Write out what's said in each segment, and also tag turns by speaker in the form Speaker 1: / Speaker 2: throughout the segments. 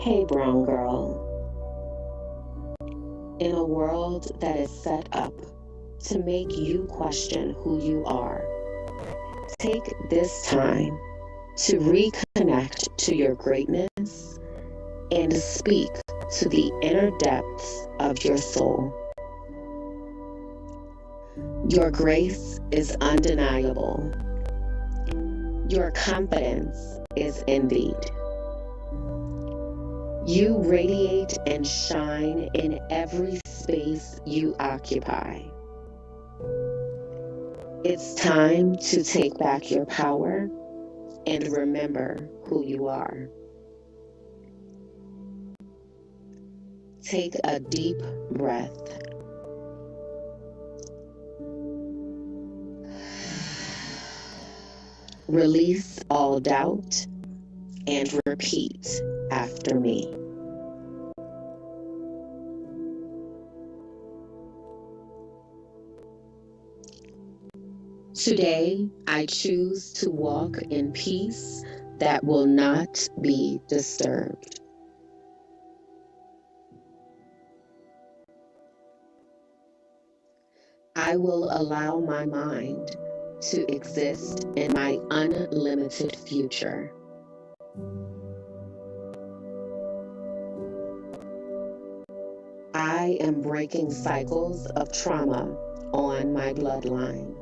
Speaker 1: Hey, brown girl. In a world that is set up to make you question who you are, take this time to reconnect to your greatness and speak to the inner depths of your soul. Your grace is undeniable. Your confidence is envied. You radiate and shine in every space you occupy. It's time to take back your power and remember who you are. Take a deep breath. Release all doubt and repeat after me. Today, I choose to walk in peace that will not be disturbed. I will allow my mind to exist in my unlimited future. I am breaking cycles of trauma on my bloodline.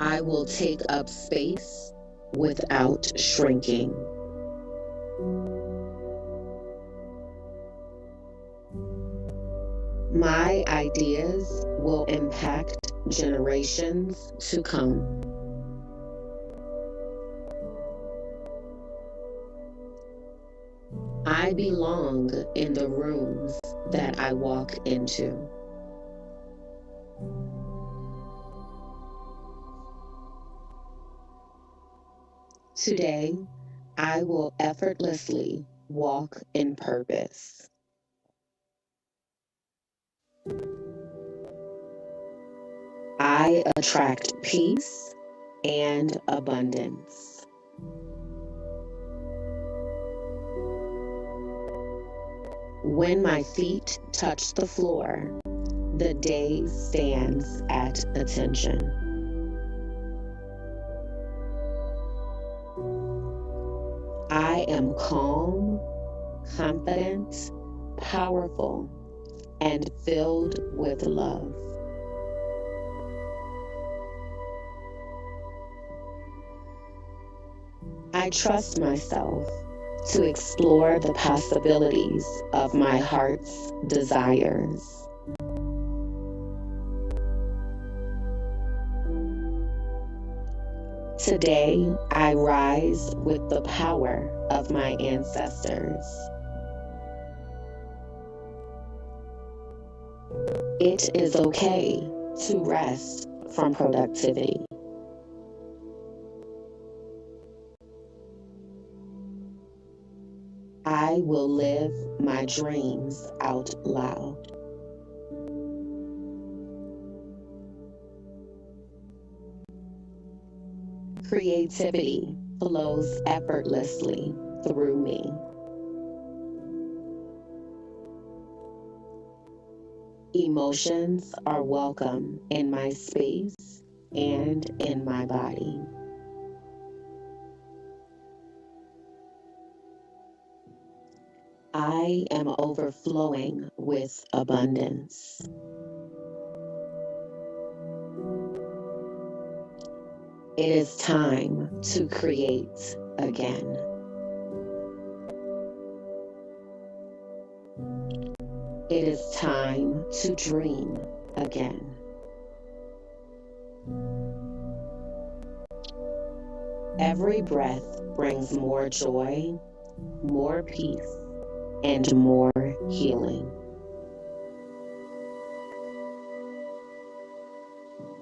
Speaker 1: I will take up space without shrinking. My ideas will impact generations to come. I belong in the rooms that I walk into. Today, I will effortlessly walk in purpose. I attract peace and abundance. When my feet touch the floor, the day stands at attention. I am calm, confident, powerful, and filled with love. I trust myself to explore the possibilities of my heart's desires. Today, I rise with the power of my ancestors. It is okay to rest from productivity. I will live my dreams out loud. Creativity flows effortlessly through me. Emotions are welcome in my space and in my body. I am overflowing with abundance. It is time to create again. It is time to dream again. Every breath brings more joy, more peace, and more healing.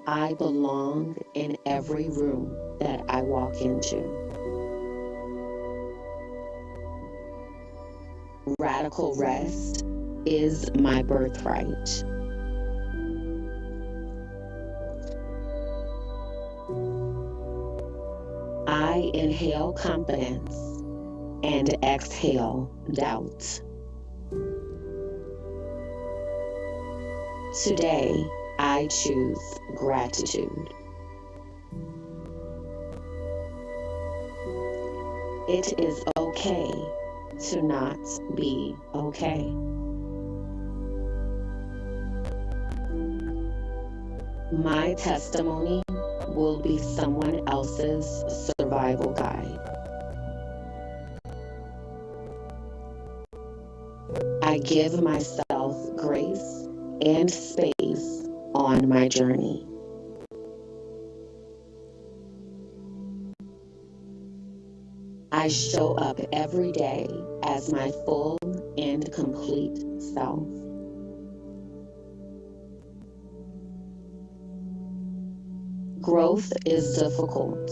Speaker 1: I belong in every room that I walk into. Radical rest is my birthright. Inhale confidence and exhale doubt. Today, I choose gratitude. It is okay to not be okay. My testimony will be someone else's survival guide. I give myself grace and space on my journey. I show up every day as my full and complete self. Growth is difficult,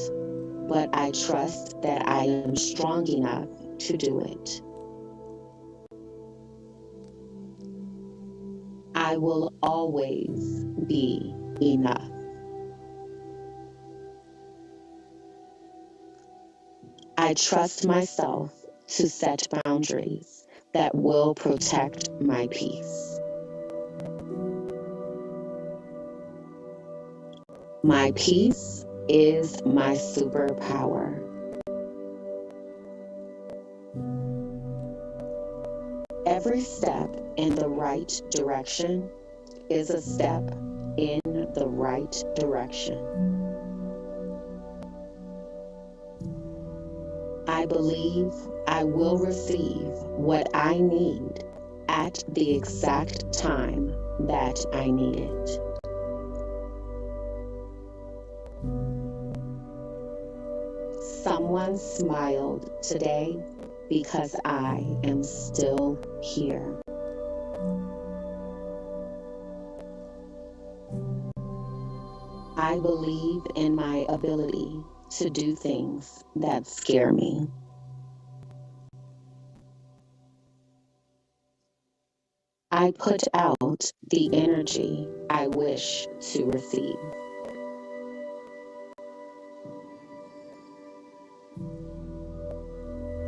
Speaker 1: but I trust that I am strong enough to do it. I will always be enough. I trust myself to set boundaries that will protect my peace. My peace is my superpower. Every step in the right direction is a step in the right direction. I believe I will receive what I need at the exact time that I need it. Someone smiled today because I am still here. I believe in my ability to do things that scare me. I put out the energy I wish to receive.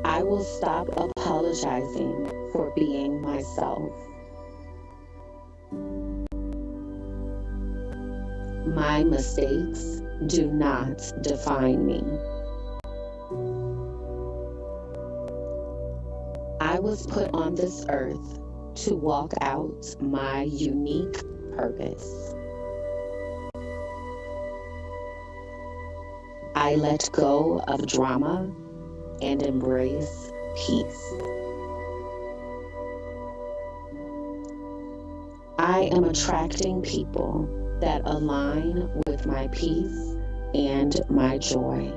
Speaker 1: I will stop apologizing for being myself. My mistakes do not define me. I was put on this earth to walk out my unique purpose. I let go of drama and embrace peace. I am attracting people that align with my peace and my joy.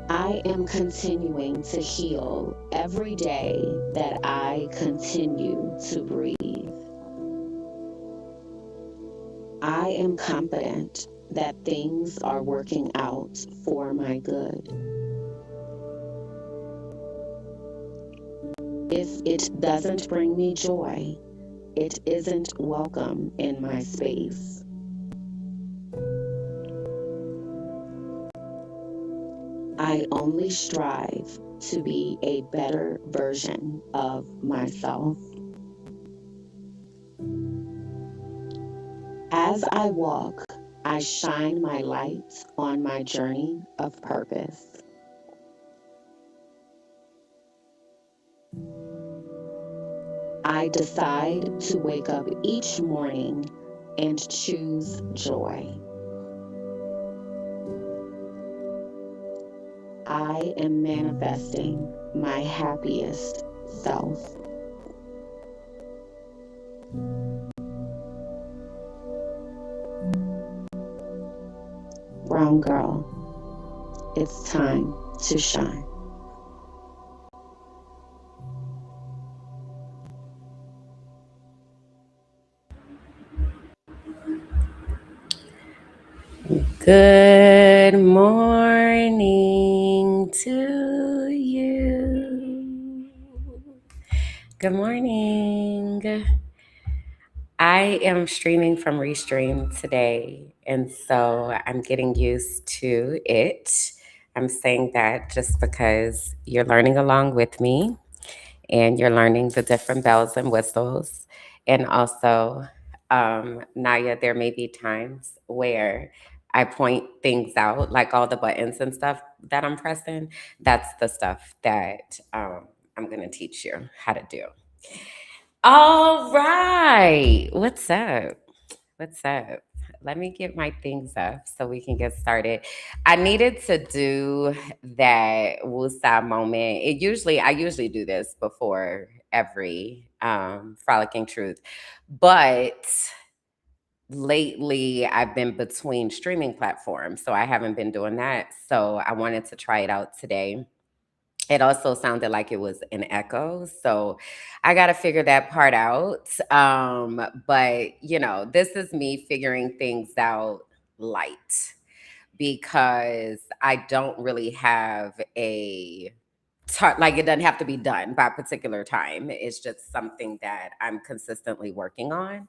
Speaker 1: I am continuing to heal every day that I continue to breathe. I am confident that things are working out for my good. If it doesn't bring me joy, it isn't welcome in my space. I only strive to be a better version of myself. As I walk, I shine my light on my journey of purpose. I decide to wake up each morning and choose joy. I am manifesting my happiest self. Brown girl, it's time to shine.
Speaker 2: Good morning to you. Good morning. I am streaming from Restream today, And so I'm getting used to it. I'm saying that just because you're learning along with me and you're learning the different bells and whistles. And also, Naya, there may be times where I point things out, like all the buttons and stuff that I'm pressing. That's the stuff that I'm going to teach you how to do. All right. What's up? What's up? Let me get my things up so we can get started. I needed to do that woosah moment. I usually do this before every Frolicking Truth, but lately I've been between streaming platforms, so I haven't been doing that. So I wanted to try it out today. It also sounded like it was an echo. So I got to figure that part out. But, this is me figuring things out light because I don't really have like it doesn't have to be done by a particular time. It's just something that I'm consistently working on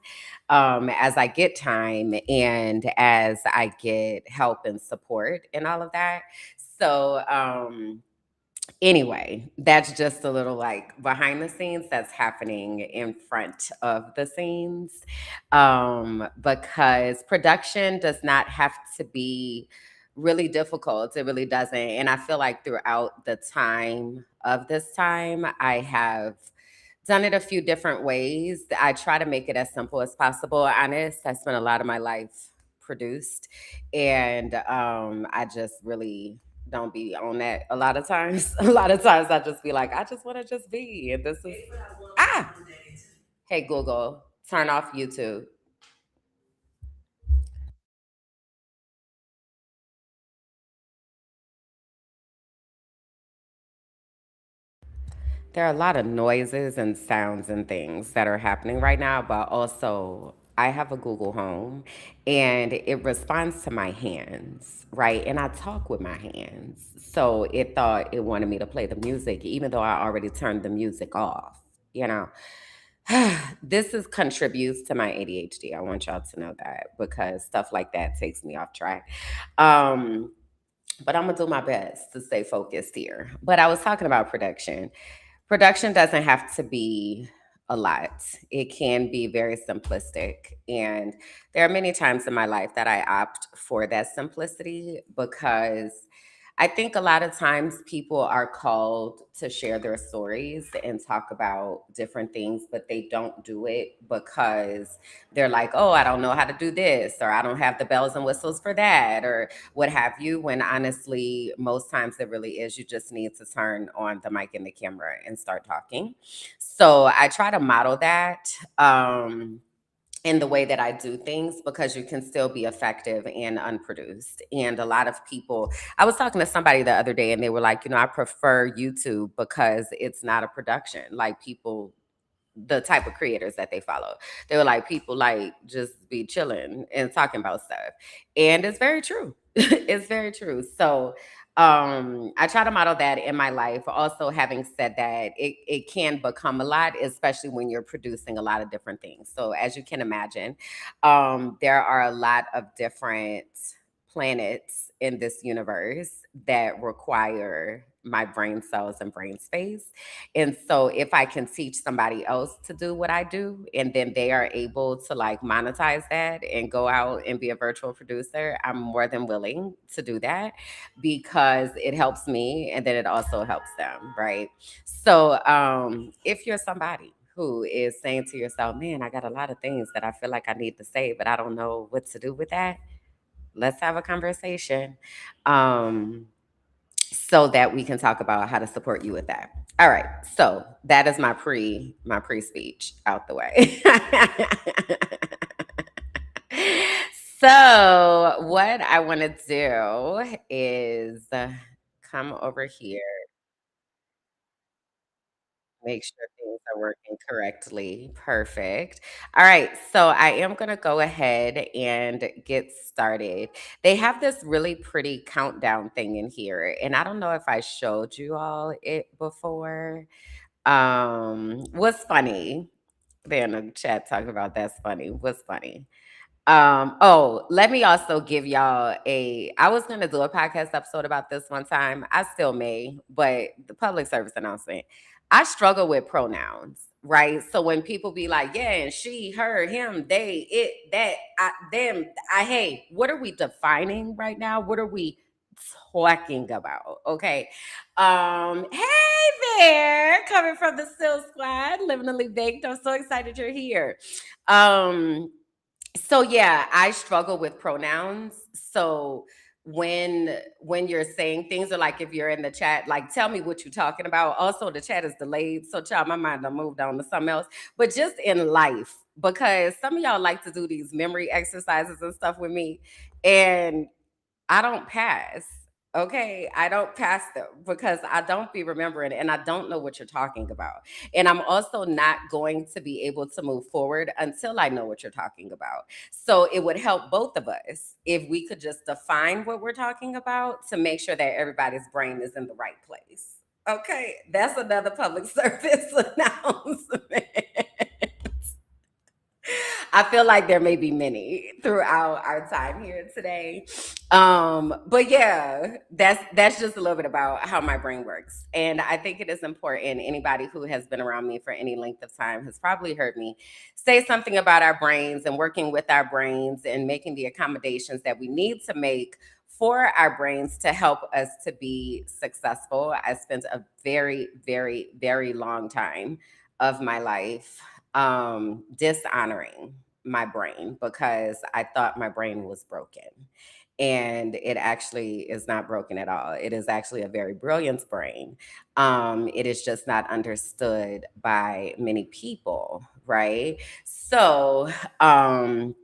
Speaker 2: as I get time and as I get help and support and all of that. So, anyway, that's just a little like behind the scenes that's happening in front of the scenes. Because production does not have to be really difficult. It really doesn't. And I feel like throughout the time of this time, I have done it a few different ways. I try to make it as simple as possible. Honest, I spent a lot of my life produced, and I just really don't be on that a lot of times. A lot of times I just be like, I just want to just be, and this is ah. Hey Google, turn off YouTube. There are a lot of noises and sounds and things that are happening right now, but also I have a Google Home and it responds to my hands, right? And I talk with my hands. So it thought it wanted me to play the music, even though I already turned the music off, you know? This is contributes to my ADHD. I want y'all to know that because stuff like that takes me off track. Um, but I'm gonna do my best to stay focused here. But I was talking about production. Production doesn't have to be a lot. It can be very simplistic. And there are many times in my life that I opt for that simplicity because I think a lot of times people are called to share their stories and talk about different things, but they don't do it because they're like, oh, I don't know how to do this, or I don't have the bells and whistles for that, or what have you. When honestly, most times it really is you just need to turn on the mic and the camera and start talking. So I try to model that. In the way that I do things because you can still be effective and unproduced. And a lot of people, I was talking to somebody the other day and they were like, I prefer YouTube because it's not a production. Like people the type of creators that they follow. They were like, people like just be chilling and talking about stuff. And it's very true. It's very true. So I try to model that in my life. Also, having said that, it can become a lot, especially when you're producing a lot of different things. So as you can imagine, there are a lot of different planets in this universe that require my brain cells and brain space. And so if I can teach somebody else to do what I do and then they are able to like monetize that and go out and be a virtual producer, I'm more than willing to do that because it helps me and then it also helps them, right? So if you're somebody who is saying to yourself, man, I got a lot of things that I feel like I need to say, but I don't know what to do with that. Let's have a conversation. Um, so that we can talk about how to support you with that. All right. So that is my pre speech out the way. So what I want to do is come over here, make sure things are working correctly. Perfect. All right. So I am going to go ahead and get started. They have this really pretty countdown thing in here. And I don't know if I showed you all it before. What's funny? They're in the chat talking about that's funny. What's funny? Oh, let me also give y'all I was gonna do a podcast episode about this one time. I still may, but the public service announcement. I struggle with pronouns, right? So when people be like, yeah, and she, her, him, they, it, that, them, hey, what are we defining right now? What are we talking about? Okay. Hey there, coming from the Still Squad, living to leave baked. I'm so excited you're here. So yeah, I struggle with pronouns. So when you're saying things, or like if you're in the chat, like tell me what you're talking about. Also, the chat is delayed, so child, my mind done moved on to something else. But just in life, because some of y'all like to do these memory exercises and stuff with me, and I don't pass. Okay, I don't pass them because I don't be remembering and I don't know what you're talking about. And I'm also not going to be able to move forward until I know what you're talking about. So it would help both of us if we could just define what we're talking about to make sure that everybody's brain is in the right place. Okay, that's another public service announcement. I feel like there may be many throughout our time here today. But yeah, that's just a little bit about how my brain works. And I think it is important. Anybody who has been around me for any length of time has probably heard me say something about our brains and working with our brains and making the accommodations that we need to make for our brains to help us to be successful. I spent a very, very, very long time of my life dishonoring my brain because I thought my brain was broken. And it actually is not broken at all. It is actually a very brilliant brain. It is just not understood by many people, right? So, oh,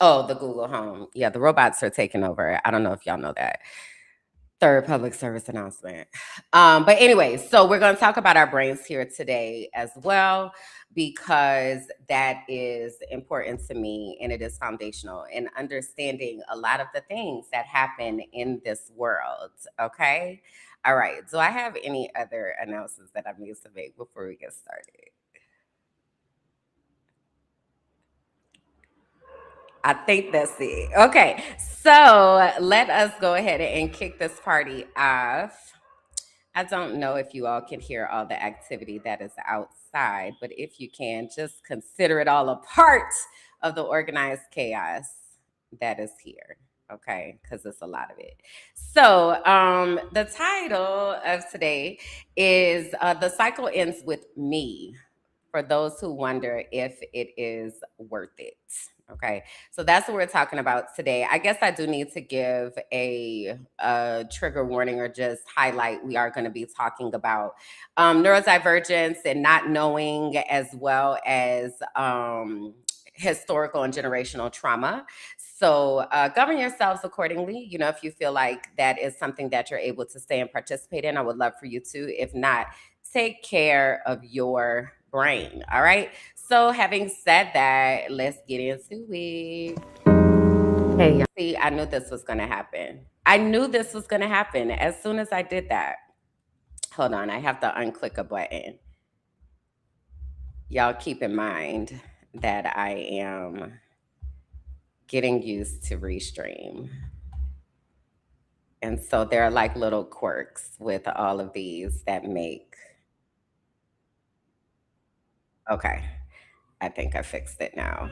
Speaker 2: the Google Home. Yeah, the robots are taking over. I don't know if y'all know that. Third public service announcement. But anyway, so we're going to talk about our brains here today as well, because that is important to me and it is foundational in understanding a lot of the things that happen in this world. Okay. All right. Do I have any other announcements that I need to make before we get started? I think that's it. Okay. So let us go ahead and kick this party off. I don't know if you all can hear all the activity that is outside, but if you can, just consider it all a part of the organized chaos that is here. Okay, because it's a lot of it. So, the title of today is The Cycle Ends with Me, for those who wonder if it is worth it. Okay, so that's what we're talking about today. I guess I do need to give a trigger warning or just highlight. We are going to be talking about neurodivergence and not knowing, as well as historical and generational trauma. So govern yourselves accordingly. You know, if you feel like that is something that you're able to stay and participate in, I would love for you to. If not, take care of your brain. All right. So, having said that, let's get into it. Hey, y'all. See, I knew this was going to happen. I knew this was going to happen as soon as I did that. Hold on. I have to unclick a button. Y'all keep in mind that I am getting used to Restream. And so there are like little quirks with all of these that make. Okay. I think I fixed it now.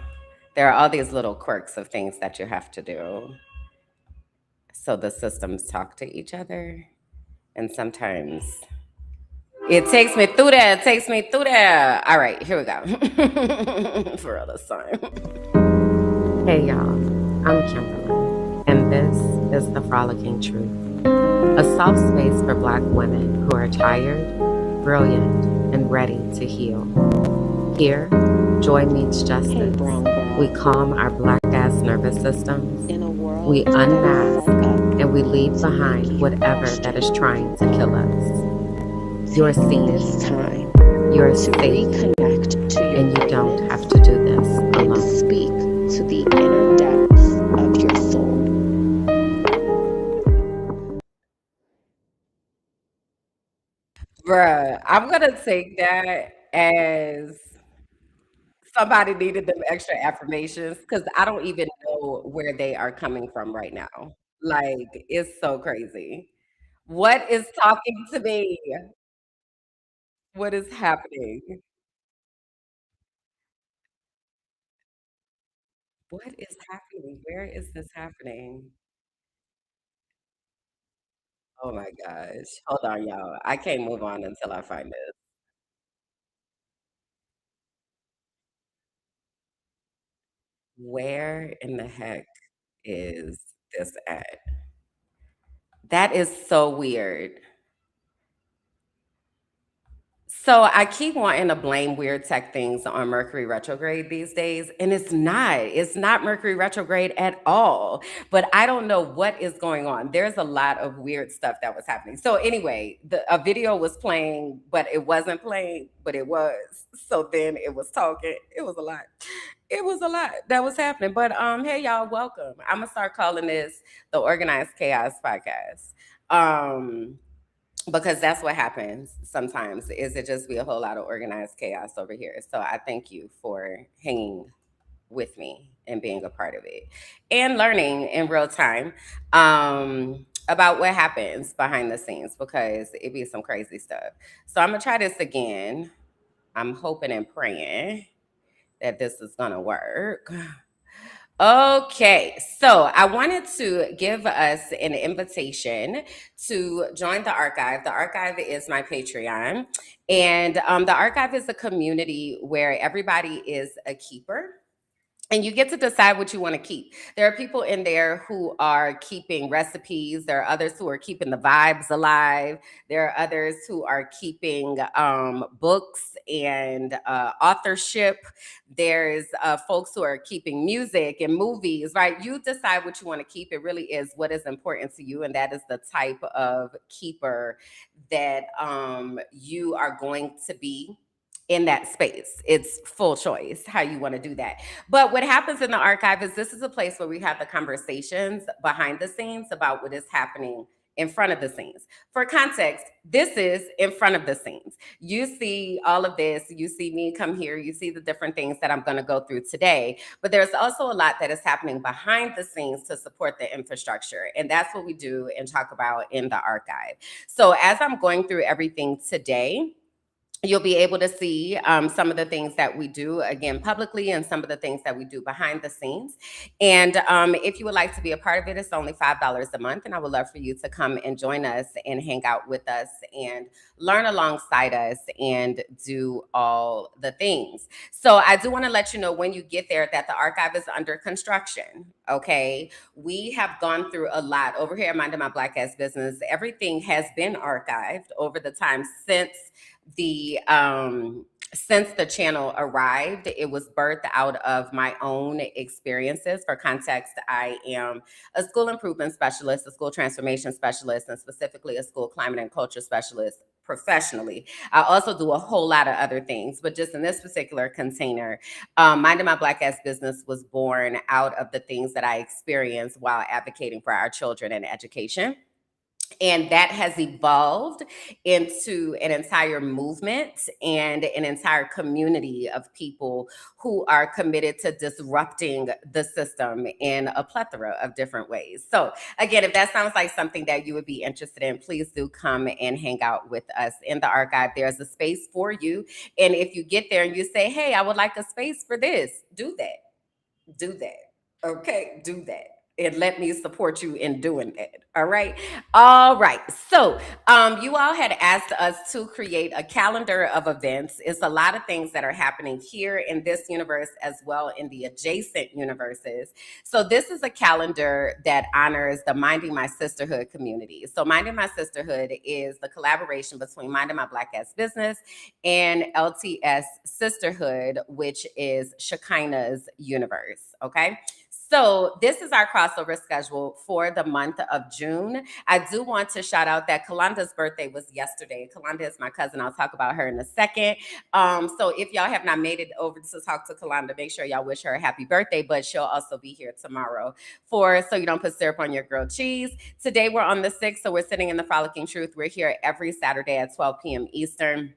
Speaker 2: There are all these little quirks of things that you have to do. So the systems talk to each other. And sometimes it takes me through there. It takes me through there. All right, here we go. For real this time. Hey, y'all. I'm Kimberland. And this is the Frolicking Truth, a soft space for Black women who are tired, brilliant, and ready to heal. Here, joy meets justice.
Speaker 1: Hey, brown girl.
Speaker 2: We calm our Black ass nervous systems.
Speaker 1: In a world
Speaker 2: We
Speaker 1: that is
Speaker 2: unmask
Speaker 1: set up
Speaker 2: and we leave
Speaker 1: to make
Speaker 2: behind
Speaker 1: you
Speaker 2: whatever
Speaker 1: question.
Speaker 2: that is trying to kill us. You're
Speaker 1: Take
Speaker 2: seen
Speaker 1: this
Speaker 2: here.
Speaker 1: time
Speaker 2: You're
Speaker 1: to
Speaker 2: safe.
Speaker 1: reconnect to your
Speaker 2: And you don't
Speaker 1: greatness
Speaker 2: have to do this
Speaker 1: and
Speaker 2: alone.
Speaker 1: speak to the inner depths of your soul.
Speaker 2: Bruh, I'm gonna take that as Somebody needed them extra affirmations because I don't even know where they are coming from right now. Like, it's so crazy. What is talking to me? What is happening? What is happening? Where is this happening? Oh my gosh. Hold on, y'all. I can't move on until I find this. Where in the heck is this at? That is so weird. So I keep wanting to blame weird tech things on Mercury retrograde these days, and it's not. It's not Mercury retrograde at all. But I don't know what is going on. There's a lot of weird stuff that was happening. So anyway, a video was playing, but it wasn't playing, but it was. So then it was talking. It was a lot. It was a lot that was happening. But hey y'all, welcome. I'm gonna start calling this the Organized Chaos Podcast. Um because that's what happens sometimes is it just be a whole lot of organized chaos over here. So I thank you for hanging with me and being a part of it and learning in real time about what happens behind the scenes because it be some crazy stuff. So I'm gonna try this again. I'm hoping and praying that this is gonna work. Okay, so I wanted to give us an invitation to join the archive. The archive is my Patreon, and the archive is a community where everybody is a keeper and you get to decide what you want to keep. There are people in there who are keeping recipes. There are others who are keeping the vibes alive. There are others who are keeping books and authorship. There's folks who are keeping music and movies, right? You decide what you want to keep. It really is what is important to you, and that is the type of keeper that you are going to be in that space. It's full choice how you want to do that. But what happens in the archive is this is a place where we have the conversations behind the scenes about what is happening in front of the scenes. For context, this is in front of the scenes. You see all of this, you see me come here, you see the different things that I'm going to go through today, but there's also a lot that is happening behind the scenes to support the infrastructure. And that's what we do and talk about in the archive. So as I'm going through everything today, you'll be able to see some of the things that we do again publicly and some of the things that we do behind the scenes. And if you would like to be a part of it, it's only $5 a month. And I would love for you to come and join us and hang out with us and learn alongside us and do all the things. So I do want to let you know when you get there that the archive is under construction. Okay. We have gone through a lot over here at Minding My Black Ass Business. Everything has been archived over the time the since the channel arrived. It was birthed out of my own experiences. For context, I am a school improvement specialist, a school transformation specialist, and specifically a school climate and culture specialist professionally. I also do a whole lot of other things, but just in this particular container, Minding My Black Ass Business was born out of the things that I experienced while advocating for our children and education. And that has evolved into an entire movement and an entire community of people who are committed to disrupting the system in a plethora of different ways. So, again, if that sounds like something that you would be interested in, please do come and hang out with us in the archive. There's a space for you. And if you get there and you say, hey, I would like a space for this, do that. Do that. Okay, do that. And let me support you in doing that. All right. All right. So, you all had asked us to create a calendar of events. It's a lot of things that are happening here in this universe as well in the adjacent universes. So, this is a calendar that honors the Minding My Sisterhood community. So, Minding My Sisterhood is the collaboration between Minding My Black Ass Business and LTS Sisterhood, which is Shekinah's universe. Okay. So this is our crossover schedule for the month of June. I do want to shout out that Kalanda's birthday was yesterday. Kalanda is my cousin. I'll talk about her in a second. So if y'all have not made it over to talk to Kalanda, make sure y'all wish her a happy birthday, but she'll also be here tomorrow for So You Don't Put Syrup on Your Grilled Cheese. Today we're on the 6th, so we're sitting in the Frolicking Truth. We're here every Saturday at 12 p.m. Eastern.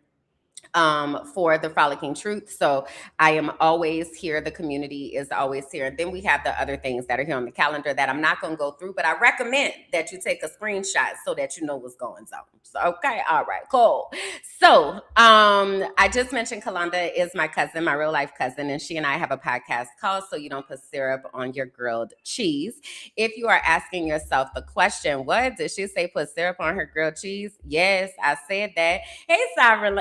Speaker 2: for the Frolicking Truth. So I am always here. The community is always here. And then we have the other things that are here on the calendar that I'm not going to go through, but I recommend that you take a screenshot so that you know what's going on. So, okay. All right. Cool. So I just mentioned Kalanda is my cousin, my real life cousin, and she and I have a podcast called So You Don't Put Syrup on Your Grilled Cheese. If you are asking yourself the question, what did she say, put syrup on her grilled cheese? Yes, I said that. Hey,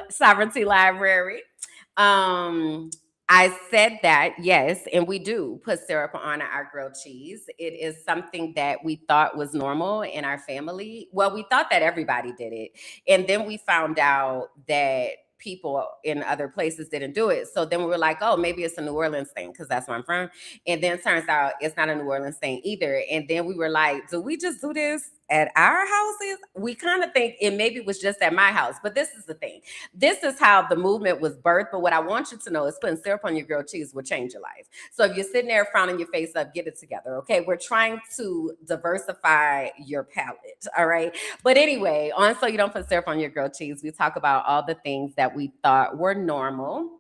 Speaker 2: Sovereignty Library. Um, I said that, yes, and we do put syrup on our grilled cheese. It is something that we thought was normal in our family. Well, we thought that everybody did it. And then we found out that people in other places didn't do it. So then we were like, oh, maybe it's a New Orleans thing because that's where I'm from. And then it turns out it's not a New Orleans thing either. And then we were like, do we just do this at our houses? We kind of think it maybe was just at my house. But this is the thing. This is how the movement was birthed. But what I want you to know is putting syrup on your grilled cheese will change your life. So if you're sitting there frowning your face up, get it together. Okay. We're trying to diversify your palate. All right. But anyway, on So You Don't Put Syrup on Your Grilled Cheese, we talk about all the things that we thought were normal,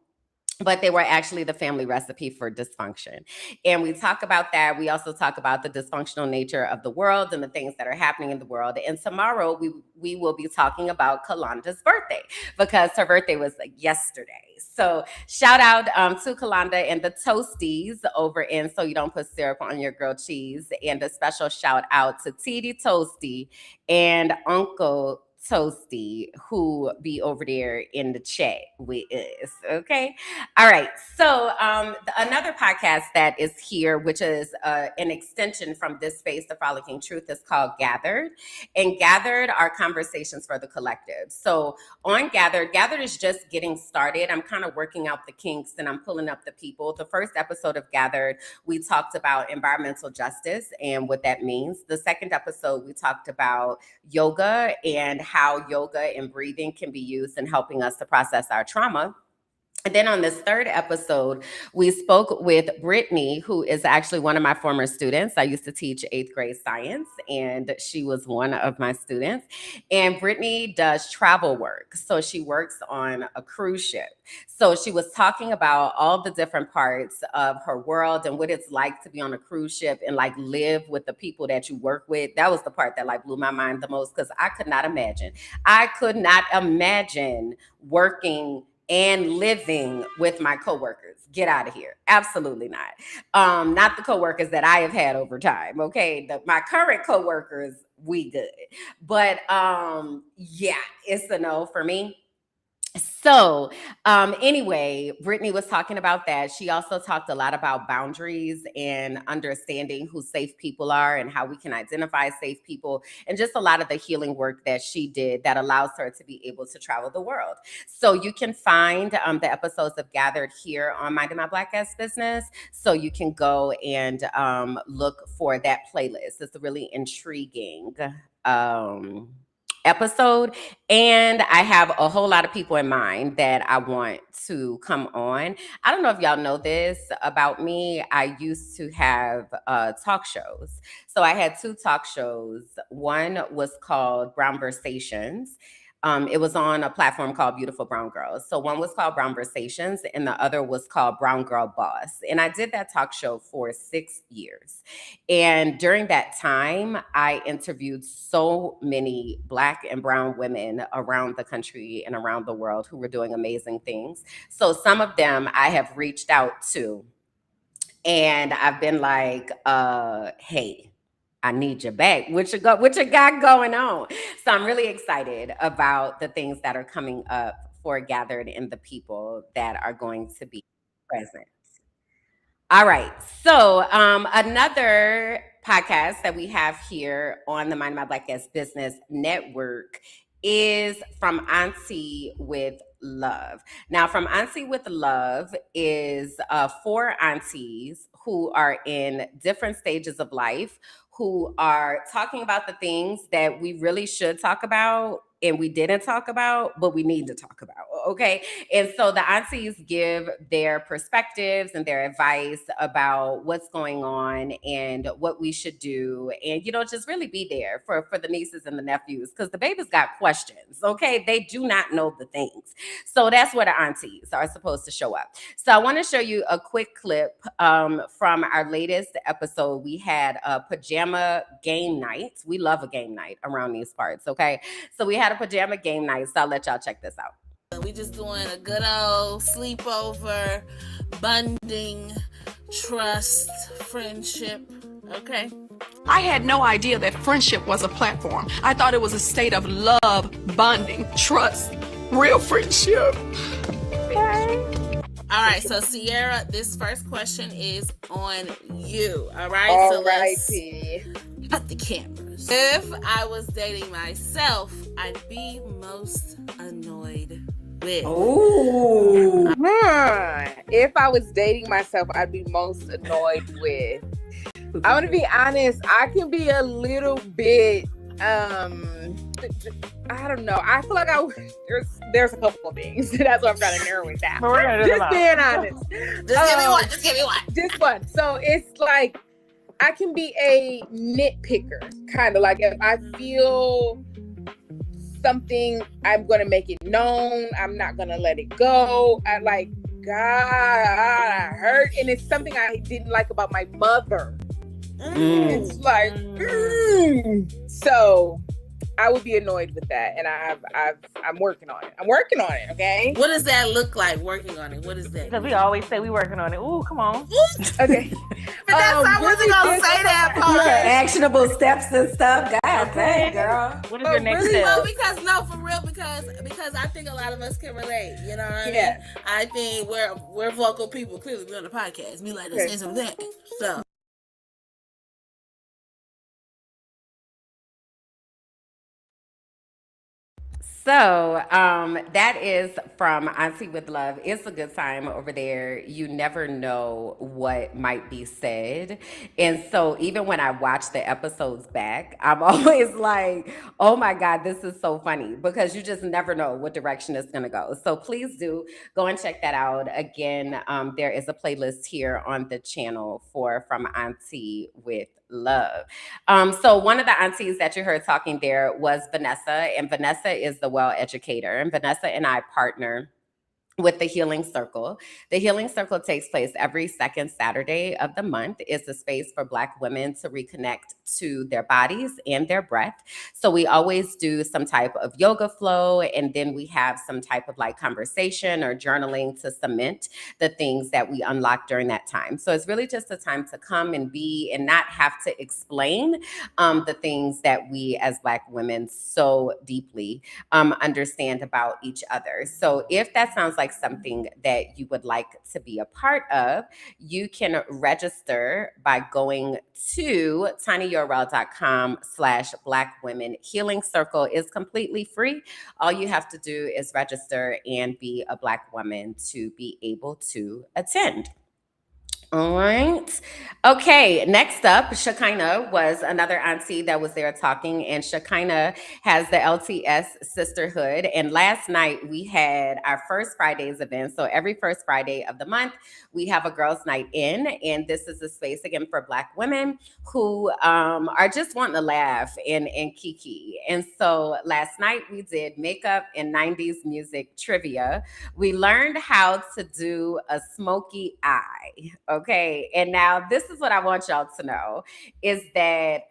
Speaker 2: but they were actually the family recipe for dysfunction. And we talk about that. We also talk about the dysfunctional nature of the world and the things that are happening in the world. And tomorrow we will be talking about Kalanda's birthday because her birthday was yesterday. So shout out to Kalanda and the Toasties over in So You Don't Put Syrup on Your Grilled Cheese. And a special shout out to TD Toasty and Uncle Toasty, who be over there in the chat with us. Okay. All right. So another podcast that is here, which is an extension from this space, the Frolicking Truth, is called Gathered. And Gathered are conversations for the collective. So on Gathered is just getting started. I'm kind of working out the kinks and I'm pulling up the people. The first episode of Gathered, we talked about environmental justice and what that means. The second episode, we talked about yoga and how yoga and breathing can be used in helping us to process our trauma. And then on this third episode, we spoke with Brittany, who is actually one of my former students. I used to teach eighth grade science, and she was one of my students. And Brittany does travel work. So she works on a cruise ship. So she was talking about all the different parts of her world and what it's like to be on a cruise ship and like live with the people that you work with. That was the part that like blew my mind the most because I could not imagine. I could not imagine working and living with my coworkers. Get out of here. Absolutely not. Not the coworkers that I have had over time. Okay. My current coworkers, we good. But yeah, it's a no for me. So, anyway, Brittany was talking about that. She also talked a lot about boundaries and understanding who safe people are and how we can identify safe people, and just a lot of the healing work that she did that allows her to be able to travel the world. So, you can find the episodes of Gathered here on Minding My Black Ass Business. So, you can go and look for that playlist. It's a really intriguing episode. And I have a whole lot of people in mind that I want to come on. I don't know if y'all know this about me. I used to have talk shows. So I had two talk shows. One was called Brown Versations. It was on a platform called Beautiful Brown Girls. So one was called Brown Versations and the other was called Brown Girl Boss. And I did that talk show for 6 years. And during that time, I interviewed so many Black and brown women around the country and around the world who were doing amazing things. So some of them I have reached out to and I've been like, hey, I need you back. What you got going on? So I'm really excited about the things that are coming up for Gathered and the people that are going to be present. All right. So another podcast that we have here on the Mind My Black Ass Business Network is From Auntie with Love. Now, From Auntie with Love is four aunties who are in different stages of life, who are talking about the things that we really should talk about and we didn't talk about, but we need to talk about. Okay. And so the aunties give their perspectives and their advice about what's going on and what we should do. And, just really be there for the nieces and the nephews because the babies got questions. Okay. They do not know the things. So that's where the aunties are supposed to show up. So I want to show you a quick clip from our latest episode. We had a pajama game night. We love a game night around these parts. Okay. So we had a pajama game night. So I'll let y'all check this out.
Speaker 3: We just doing a good old sleepover, bonding, trust, friendship. Okay.
Speaker 4: I had no idea that friendship was a platform. I thought it was a state of love, bonding, trust, real friendship.
Speaker 3: All right, so Sierra, this first question is on you. All right, so let's cut the cameras. If I was dating myself, I'd be most annoyed with.
Speaker 2: Oh.
Speaker 5: If I was dating myself, I'd be most annoyed with. I want to be honest. I can be a little bit. I don't know. I feel like there's a couple of things. That's why I'm trying to narrow it down. Just being honest.
Speaker 3: Just give me one.
Speaker 5: Just one. So it's like I can be a nitpicker, kind of like if I feel something, I'm gonna make it known. I'm not gonna let it go. I like God, I hurt, and it's something I didn't like about my mother. It's like, so I would be annoyed with that, and I'm working on it. Okay.
Speaker 3: What does that look like? Working on it. What is that?
Speaker 6: Because we always say we working on it. Ooh, come on.
Speaker 5: Okay.
Speaker 3: But I wasn't gonna say that part.
Speaker 2: Actionable steps and stuff. God dang, girl.
Speaker 6: What is your next step?
Speaker 3: Well, because I think a lot of us can relate. You know what I mean? I think we're vocal people. Clearly, we're on the podcast. We like to say some things. So.
Speaker 2: So that is from Auntie with Love. It's a good time over there. You never know what might be said. And so even when I watch the episodes back, I'm always like, oh my God, this is so funny because you just never know what direction it's going to go. So please do go and check that out. Again, there is a playlist here on the channel from Auntie with Love. So one of the aunties that you heard talking there was Vanessa, and Vanessa is the well educator, and Vanessa and I partner with the Healing Circle. The Healing Circle takes place every second Saturday of the month. It's a space for Black women to reconnect to their bodies and their breath. So we always do some type of yoga flow, and then we have some type of like conversation or journaling to cement the things that we unlock during that time. So it's really just a time to come and be and not have to explain the things that we as Black women so deeply understand about each other. So if that sounds like something that you would like to be a part of, you can register by going to tinyurl.com/Black Women Healing Circle. Is completely free. All you have to do is register and be a Black woman to be able to attend. All right. Okay. Next up, Shekinah was another auntie that was there talking, and Shekinah has the LTS Sisterhood. And last night we had our first Fridays event. So every first Friday of the month, we have a girls' night in, and this is a space again for Black women who are just wanting to laugh and kiki. And so last night we did makeup and 90s music trivia. We learned how to do a smoky eye. Okay. And now this is what I want y'all to know is that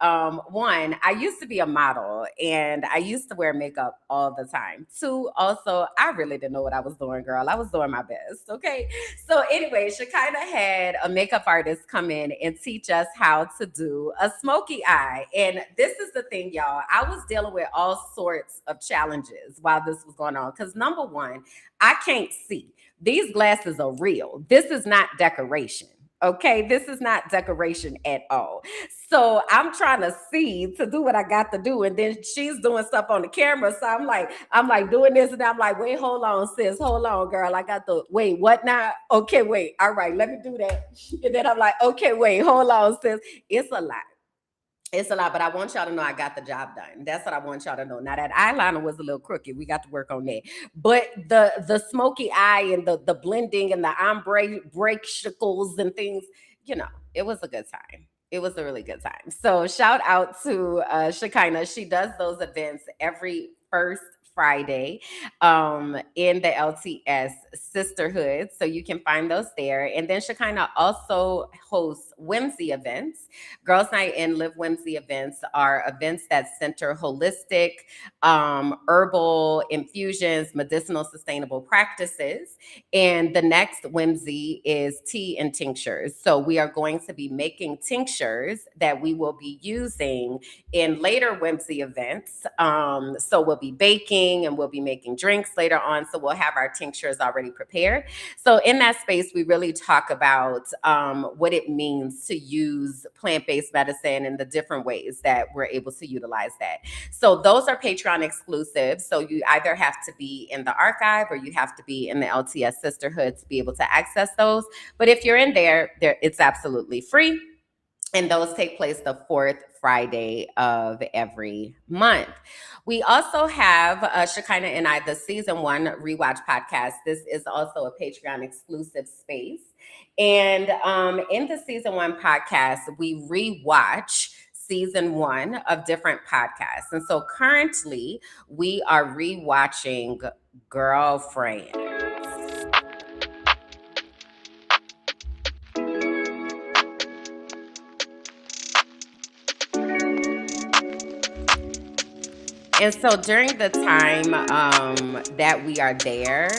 Speaker 2: one, I used to be a model and I used to wear makeup all the time. Two, also, I really didn't know what I was doing, girl. I was doing my best. Okay. So anyway, Shekinah had a makeup artist come in and teach us how to do a smoky eye. And this is the thing, y'all. I was dealing with all sorts of challenges while this was going on. Because number one, I can't see. These glasses are real. This is not decoration. Okay, this is not decoration at all. So I'm trying to see to do what I got to do, and then she's doing stuff on the camera. So I'm like doing this, and I'm like, wait, hold on, sis, hold on, girl. I got to wait. What now? Okay, wait. All right, let me do that. And then I'm like, okay, wait, hold on, sis. It's a lot. It's a lot, but I want y'all to know I got the job done. That's what I want y'all to know. Now that eyeliner was a little crooked, we got to work on that. But the smoky eye and the blending and the ombre breakshicles and things, it was a good time. It was a really good time. So shout out to Shekinah. She does those events every first Friday in the LTS Sisterhood. So you can find those there. And then Shekinah also hosts whimsy events. Girls Night and Live Whimsy events are events that center holistic, herbal infusions, medicinal sustainable practices. And the next whimsy is tea and tinctures. So we are going to be making tinctures that we will be using in later whimsy events. So we'll be baking and we'll be making drinks later on. So we'll have our tinctures already prepared. So in that space, we really talk about what it means to use plant-based medicine and the different ways that we're able to utilize that. So those are Patreon exclusives. So you either have to be in the archive or you have to be in the LTS Sisterhood to be able to access those. But if you're in there, it's absolutely free. And those take place the fourth Friday of every month. We also have Shekinah and I, the season 1 rewatch podcast. This is also a Patreon exclusive space. And in the season 1 podcast, we rewatch season 1 of different podcasts. And so currently we are rewatching Girlfriend. And so during the time that we are there,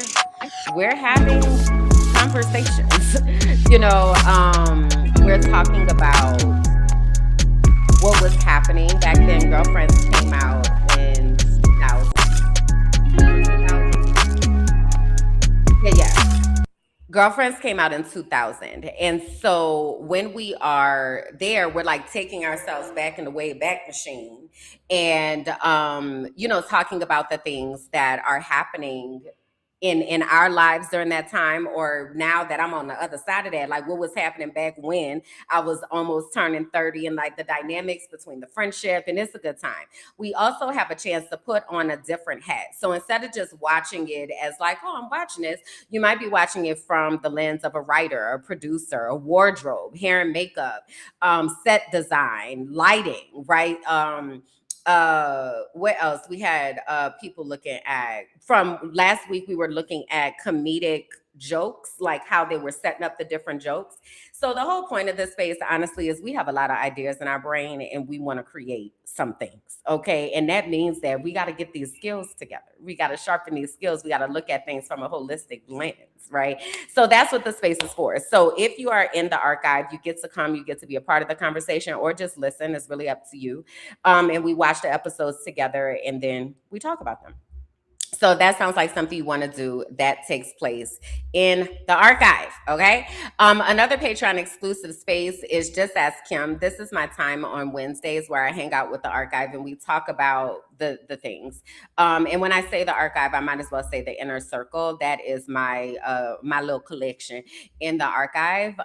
Speaker 2: we're having conversations. We're talking about what was happening back then. Girlfriends came out in 2000. Yeah. Girlfriends came out in 2000. And so when we are there, we're like taking ourselves back in the way back machine and, talking about the things that are happening in our lives during that time, or now that I'm on the other side of that, like what was happening back when I was almost turning 30 and like the dynamics between the friendship, and it's a good time. We also have a chance to put on a different hat. So instead of just watching it as like, oh, I'm watching this, you might be watching it from the lens of a writer, a producer, a wardrobe, hair and makeup, set design, lighting, right? What else? We had people looking at, from last week, we were looking at comedic jokes, like how they were setting up the different jokes. So the whole point of this space, honestly, is we have a lot of ideas in our brain and we want to create some things. Okay. And that means that we got to get these skills together. We got to sharpen these skills. We got to look at things from a holistic lens, right? So that's what the space is for. So if you are in the archive, you get to come, you get to be a part of the conversation, or just listen. It's really up to you. And we watch the episodes together and then we talk about them. So that sounds like something you want to do. That takes place in the archive, okay? Another Patreon exclusive space is Just Ask Kim. This is my time on Wednesdays where I hang out with the archive and we talk about the things. And when I say the archive, I might as well say the inner circle. That is my little collection in the archive.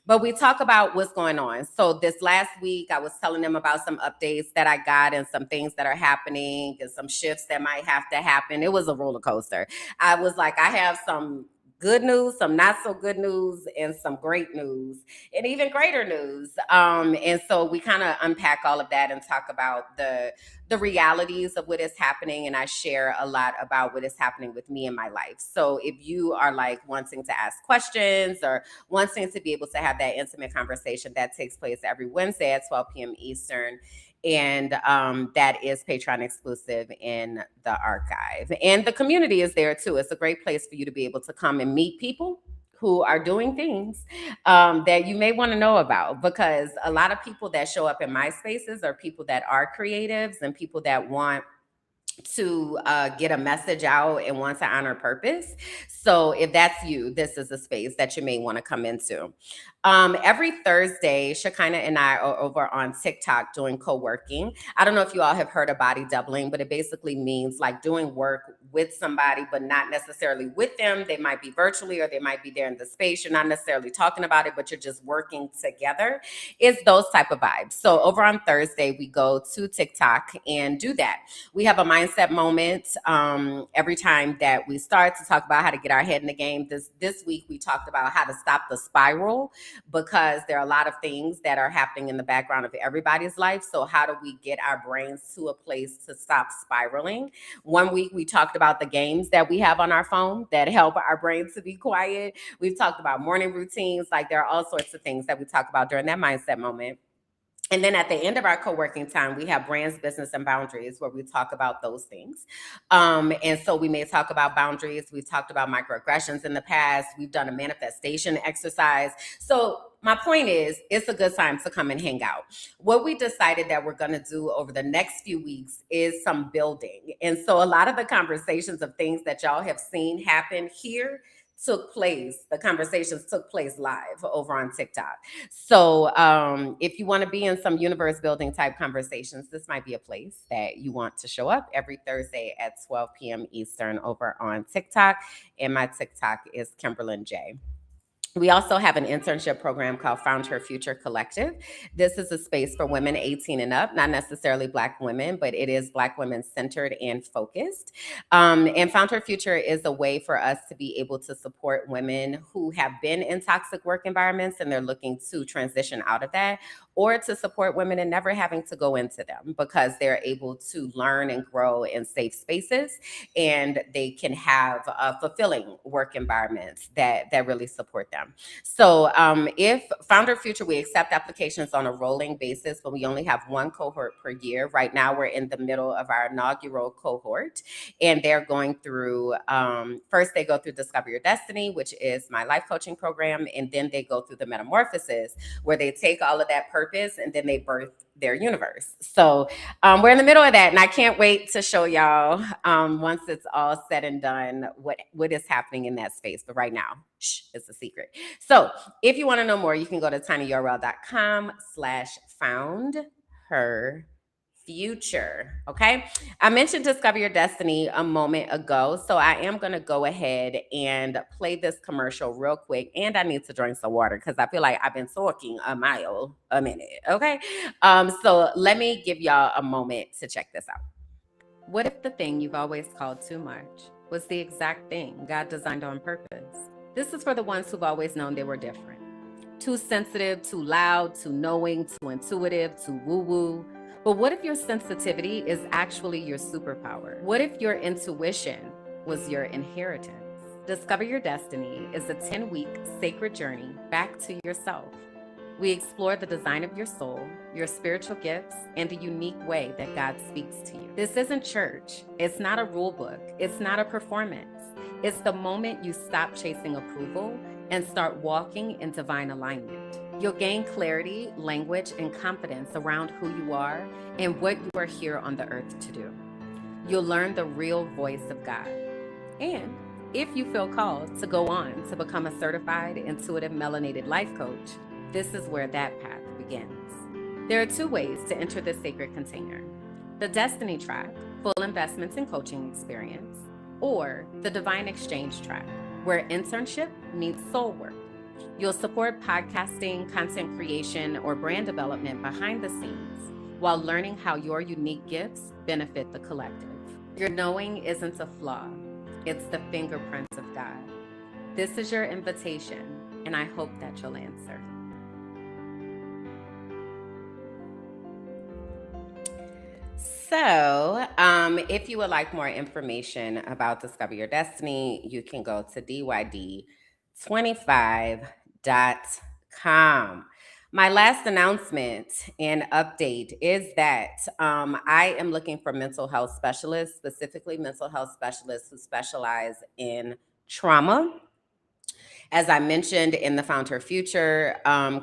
Speaker 2: But we talk about what's going on. So this last week, I was telling them about some updates that I got and some things that are happening and some shifts that might have to happen. It was a roller coaster. I was like, I have some good news, some not so good news, and some great news, and even greater news. And so we kind of unpack all of that and talk about the realities of what is happening. And I share a lot about what is happening with me in my life. So if you are like wanting to ask questions or wanting to be able to have that intimate conversation, that takes place every Wednesday at 12 p.m. Eastern. And that is Patreon exclusive in the archive. And the community is there too. It's a great place for you to be able to come and meet people who are doing things that you may want to know about, because a lot of people that show up in my spaces are people that are creatives and people that want to get a message out and want to honor purpose. So if that's you, this is a space that you may want to come into. Every Thursday, Shekinah and I are over on TikTok doing co-working. I don't know if you all have heard of body doubling, but it basically means like doing work with somebody, but not necessarily with them. They might be virtually or they might be there in the space. You're not necessarily talking about it, but you're just working together. It's those type of vibes. So over on Thursday, we go to TikTok and do that. We have a mindset moment every time that we start to talk about how to get our head in the game. This week, we talked about how to stop the spiral, because there are a lot of things that are happening in the background of everybody's life. So how do we get our brains to a place to stop spiraling? One week we talked about the games that we have on our phone that help our brains to be quiet. We've talked about morning routines. Like, there are all sorts of things that we talk about during that mindset moment. And then at the end of our co-working time, we have brands, business, and boundaries, where we talk about those things. And so we may talk about boundaries. We've talked about microaggressions in the past. We've done a manifestation exercise. So my point is, it's a good time to come and hang out. What we decided that we're going to do over the next few weeks is some building. And so a lot of the conversations of things that y'all have seen happen here the conversations took place live over on TikTok. So if you want to be in some universe building type conversations, this might be a place that you want to show up every Thursday at 12 p.m. Eastern over on TikTok. And my TikTok is Kimberland J. We also have an internship program called Found Her Future Collective. This is a space for women 18 and up, not necessarily Black women, but it is Black women centered and focused. And Found Her Future is a way for us to be able to support women who have been in toxic work environments and they're looking to transition out of that, or to support women in never having to go into them, because they're able to learn and grow in safe spaces, and they can have fulfilling work environments that really support them. So if Founder Future, we accept applications on a rolling basis, but we only have one cohort per year. Right now, we're in the middle of our inaugural cohort, and they're going through, first they go through Discover Your Destiny, which is my life coaching program, and then they go through the Metamorphosis, where they take all of that purpose and then they birth their universe. So we're in the middle of that, and I can't wait to show y'all once it's all said and done what is happening in that space. But right now, it's a secret. So if you want to know more, you can go to tinyurl.com/foundherfuture. Okay. I mentioned Discover Your Destiny a moment ago. So I am going to go ahead and play this commercial real quick. And I need to drink some water because I feel like I've been talking a mile a minute. Okay. So let me give y'all a moment to check this out. What if the thing you've always called too much was the exact thing God designed on purpose? This is for the ones who've always known they were different. Too sensitive, too loud, too knowing, too intuitive, too woo-woo. But what if your sensitivity is actually your superpower? What if your intuition was your inheritance? Discover Your Destiny is a 10-week sacred journey back to yourself. We explore the design of your soul, your spiritual gifts, and the unique way that God speaks to you. This isn't church. It's not a rule book. It's not a performance. It's the moment you stop chasing approval and start walking in divine alignment. You'll gain clarity, language, and confidence around who you are and what you are here on the earth to do. You'll learn the real voice of God. And if you feel called to go on to become a certified intuitive melanated life coach, this is where that path begins. There are 2 ways to enter this sacred container: the Destiny track, full investments and coaching experience, or the Divine Exchange track, where internship meets soul work. You'll support podcasting, content creation, or brand development behind the scenes while learning how your unique gifts benefit the collective. Your knowing isn't a flaw. It's the fingerprints of God. This is your invitation, and I hope that you'll answer. So if you would like more information about Discover Your Destiny, you can go to dyd25.com. My last announcement and update is that I am looking for mental health specialists, specifically mental health specialists who specialize in trauma. As I mentioned in the Found Her Future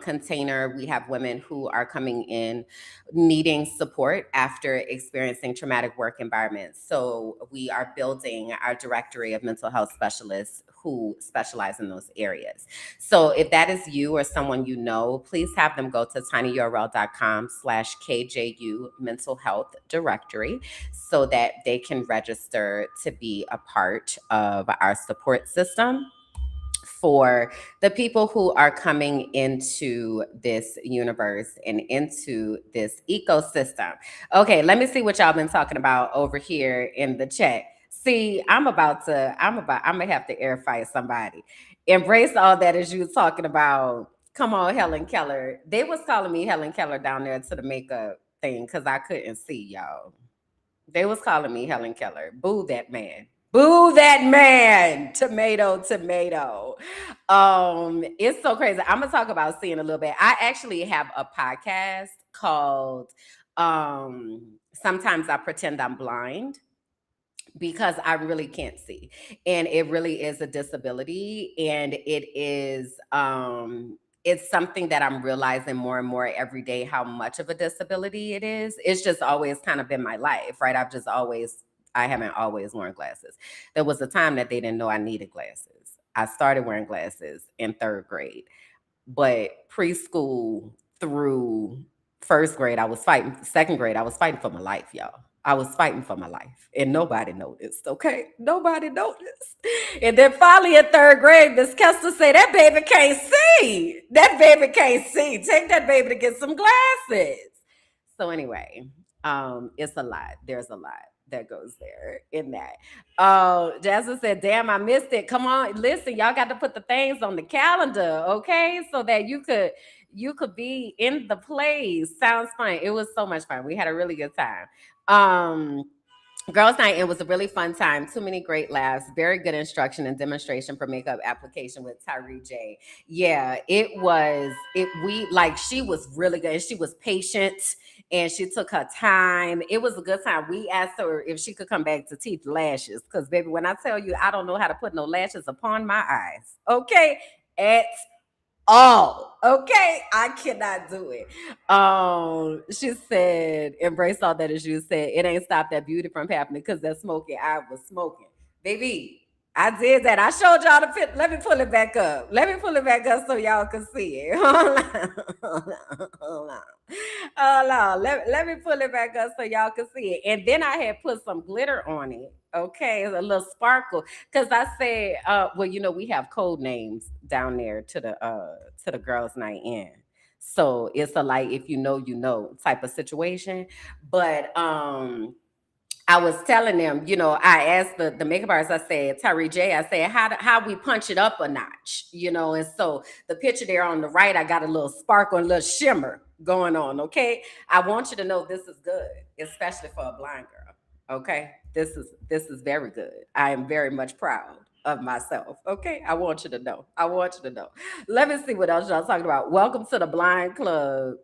Speaker 2: container, we have women who are coming in needing support after experiencing traumatic work environments. So we are building our directory of mental health specialists who specialize in those areas. So if that is you or someone you know, please have them go to tinyurl.com/KJU mental health directory so that they can register to be a part of our support system for the people who are coming into this universe and into this ecosystem. Okay, let me see what y'all been talking about over here in the chat. See, I'm gonna have to air fight somebody. Embrace all that as you was talking about. Come on, Helen Keller. They was calling me Helen Keller down there to the makeup thing because I couldn't see y'all. They was calling me Helen Keller. Boo that man. Boo that man. Tomato, tomato. It's so crazy. I'm gonna talk about seeing a little bit. I actually have a podcast called Sometimes I Pretend I'm Blind, because I really can't see. And it really is a disability. And it's something that I'm realizing more and more every day how much of a disability it is. It's just always kind of been my life, right? I haven't always worn glasses. There was a time that they didn't know I needed glasses. I started wearing glasses in 3rd grade, but preschool through 1st grade, I was fighting. 2nd grade, I was fighting for my life, y'all. I was fighting for my life, and nobody noticed. Okay, nobody noticed. And then finally, in 3rd grade, Miss Kester said, "That baby can't see. That baby can't see. Take that baby to get some glasses." So anyway, it's a lot. There's a lot that goes there in that. Jasmine said, "Damn, I missed it. Come on, listen, y'all got to put the things on the calendar, okay, so that you could be in the place." Sounds fun. It was so much fun. We had a really good time. Girls' Night, it was a really fun time. Too many great laughs. Very good instruction and demonstration for makeup application with Tyree J. Yeah, it was. She was really good. She was patient and she took her time. It was a good time. We asked her if she could come back to teach lashes. Because, baby, when I tell you I don't know how to put no lashes upon my eyes, okay? At all. Okay, I cannot do it. She said, "Embrace all that," as you said. It ain't stopped that beauty from happening because that smoking I was smoking. Baby, I did that. I showed y'all the fit. Let me pull it back up. Let me pull it back up so y'all can see it. Hold on. Let me pull it back up so y'all can see it. And then I had put some glitter on it. Okay, a little sparkle. Because I said, we have code names down there to the girls' night in. So it's a like if you know type of situation. But I was telling them, I asked the makeup artist, I said, Tyree J, I said, how we punch it up a notch, and so the picture there on the right, I got a little sparkle, a little shimmer going on, okay? I want you to know this is good, especially for a blind girl, okay? This is very good. I am very much proud of myself, okay? I want you to know. Let me see what else y'all talking about. Welcome to the Blind Club.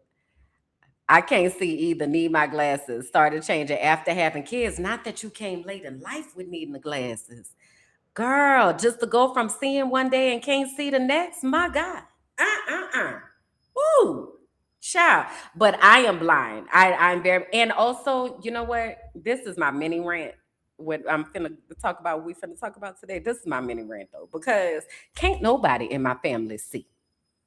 Speaker 2: I can't see either. Need my glasses. Started changing after having kids. Not that you came late in life with needing the glasses. Girl, just to go from seeing one day and can't see the next. My God. Ooh. Child. But I am blind. I'm very, and also, you know what? This is my mini rant. What we finna talk about today. This is my mini rant though, because can't nobody in my family see.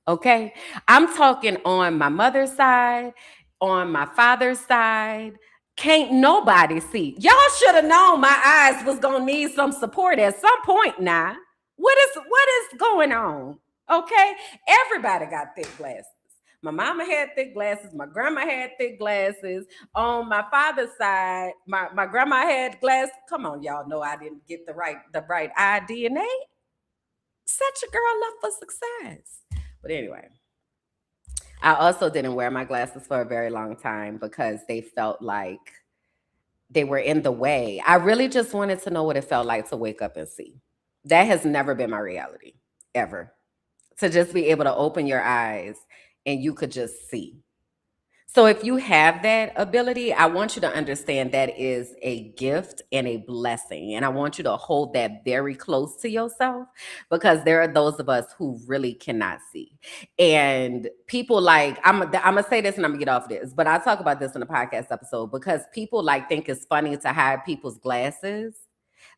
Speaker 2: Okay. I'm talking on my mother's side, on my father's side. Can't nobody see. Y'all should have known my eyes was gonna need some support at some point now. What is going on? Okay. Everybody got thick glasses. My mama had thick glasses. My grandma had thick glasses. On my father's side, my grandma had glasses. Come on, y'all know I didn't get the right eye DNA. Set your girl up for success. But anyway, I also didn't wear my glasses for a very long time because they felt like they were in the way. I really just wanted to know what it felt like to wake up and see. That has never been my reality, ever. To just be able to open your eyes and you could just see. So if you have that ability, I want you to understand that is a gift and a blessing. And I want you to hold that very close to yourself, because there are those of us who really cannot see. And people like, I'm gonna say this and I'm gonna get off this, but I talk about this in a podcast episode, because people like think it's funny to hide people's glasses.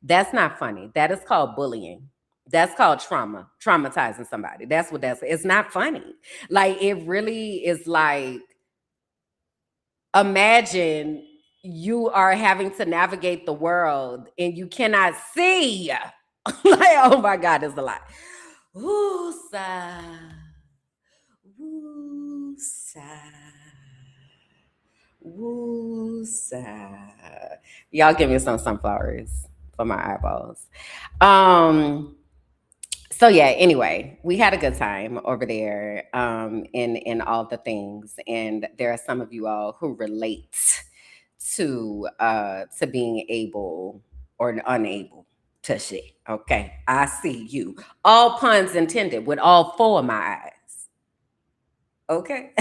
Speaker 2: That's not funny. That is called bullying. That's called traumatizing somebody. That's what that's. It's not funny. Like, it really is like, imagine you are having to navigate the world and you cannot see. Like, oh my God, it's a lot. Woo-sa. Woo-sa. Woo-sa. Y'all give me some sunflowers for my eyeballs. So yeah, anyway, we had a good time over there, in all the things, and there are some of you all who relate to being able or unable to see. Okay, I see you. All puns intended with all four of my eyes. Okay.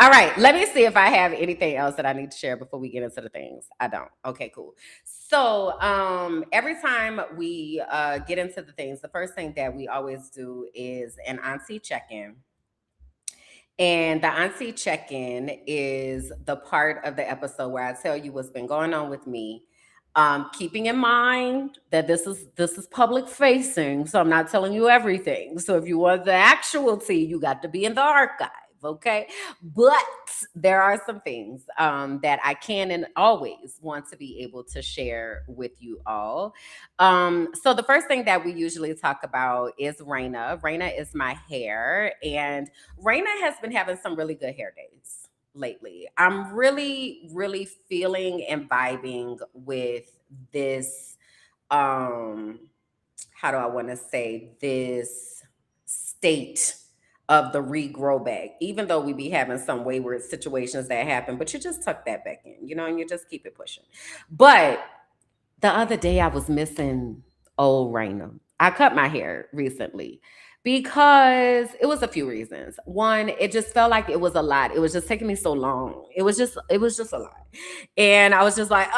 Speaker 2: All right. Let me see if I have anything else that I need to share before we get into the things. I don't. Okay, cool. So every time we get into the things, the first thing that we always do is an auntie check-in. And the auntie check-in is the part of the episode where I tell you what's been going on with me. Keeping in mind that this is public facing, so I'm not telling you everything. So if you want the actual tea, you got to be in the archive, okay? But there are some things that I can and always want to be able to share with you all. So the first thing that we usually talk about is Raina. Raina is my hair, and Raina has been having some really good hair days lately. I'm really, really feeling and vibing with this, how do I want to say, this state of the regrow bag, even though we be having some wayward situations that happen, but you just tuck that back in, and you just keep it pushing. But the other day I was missing old Raina. I cut my hair recently because it was a few reasons. One, it just felt like it was a lot. It was just taking me so long. It was just a lot. And I was just like,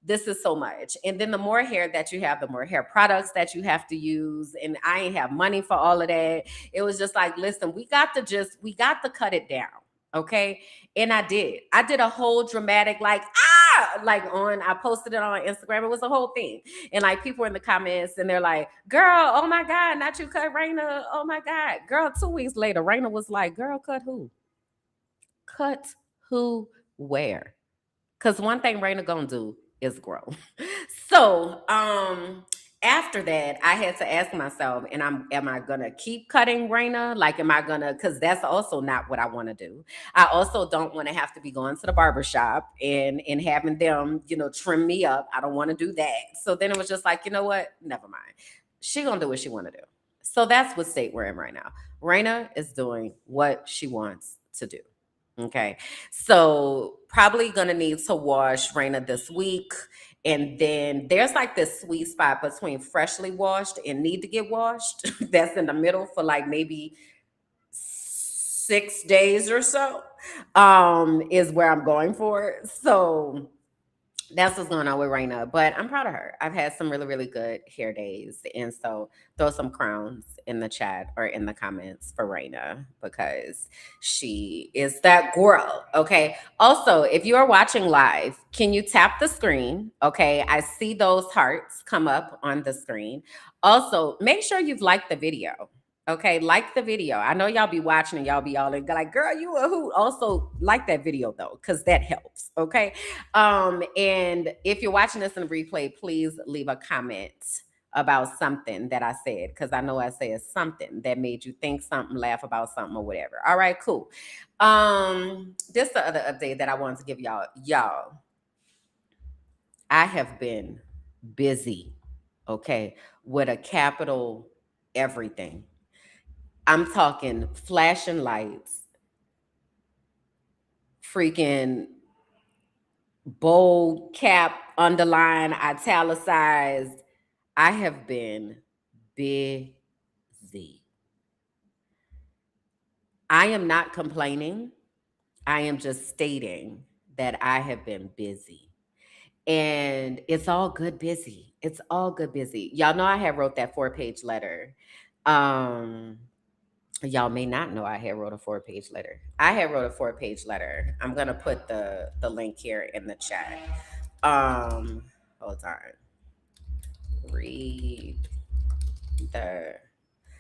Speaker 2: this is so much. And then the more hair that you have, the more hair products that you have to use. And I ain't have money for all of that. It was just like, listen, we got to cut it down. Okay. And I did. I did a whole dramatic, like I posted it on Instagram. It was a whole thing. And like people in the comments and they're like, girl, oh my God, not you cut Raina. Oh my God. Girl, 2 weeks later, Raina was like, girl, cut who? Cut who where? Because one thing Raina gonna do is grow. So after that, I had to ask myself, and am I gonna keep cutting Raina? Like, am I gonna, because that's also not what I want to do. I also don't want to have to be going to the barbershop and having them, trim me up. I don't want to do that. So then it was just like, you know what? Never mind. She gonna do what she wanna do. So that's what state we're in right now. Raina is doing what she wants to do. Okay. So probably gonna need to wash Raina this week. And then there's like this sweet spot between freshly washed and need to get washed. That's in the middle for like maybe 6 days or so. Is where I'm going for. So that's what's going on with Raina, but I'm proud of her. I've had some really, really good hair days. And so throw some crowns in the chat or in the comments for Raina, because she is that girl. Okay. Also, if you are watching live, can you tap the screen? Okay. I see those hearts come up on the screen. Also, make sure you've liked the video. Okay, like the video. I know y'all be watching and y'all be all like, girl, you a hoot. Also, like that video though, because that helps. Okay. And if you're watching this in replay, please leave a comment about something that I said, because I know I said something that made you think something, laugh about something, or whatever. All right, cool. This is the other update that I wanted to give y'all. Y'all, I have been busy, okay, with a capital everything. I'm talking flashing lights, freaking bold cap, underline, italicized. I have been busy. I am not complaining. I am just stating that I have been busy. And it's all good busy. It's all good busy. Y'all know I had wrote that 4-page letter. Um, y'all may not know I had wrote a 4-page letter. I had wrote a 4-page letter. I'm gonna put the link here in the chat. Hold on. Read the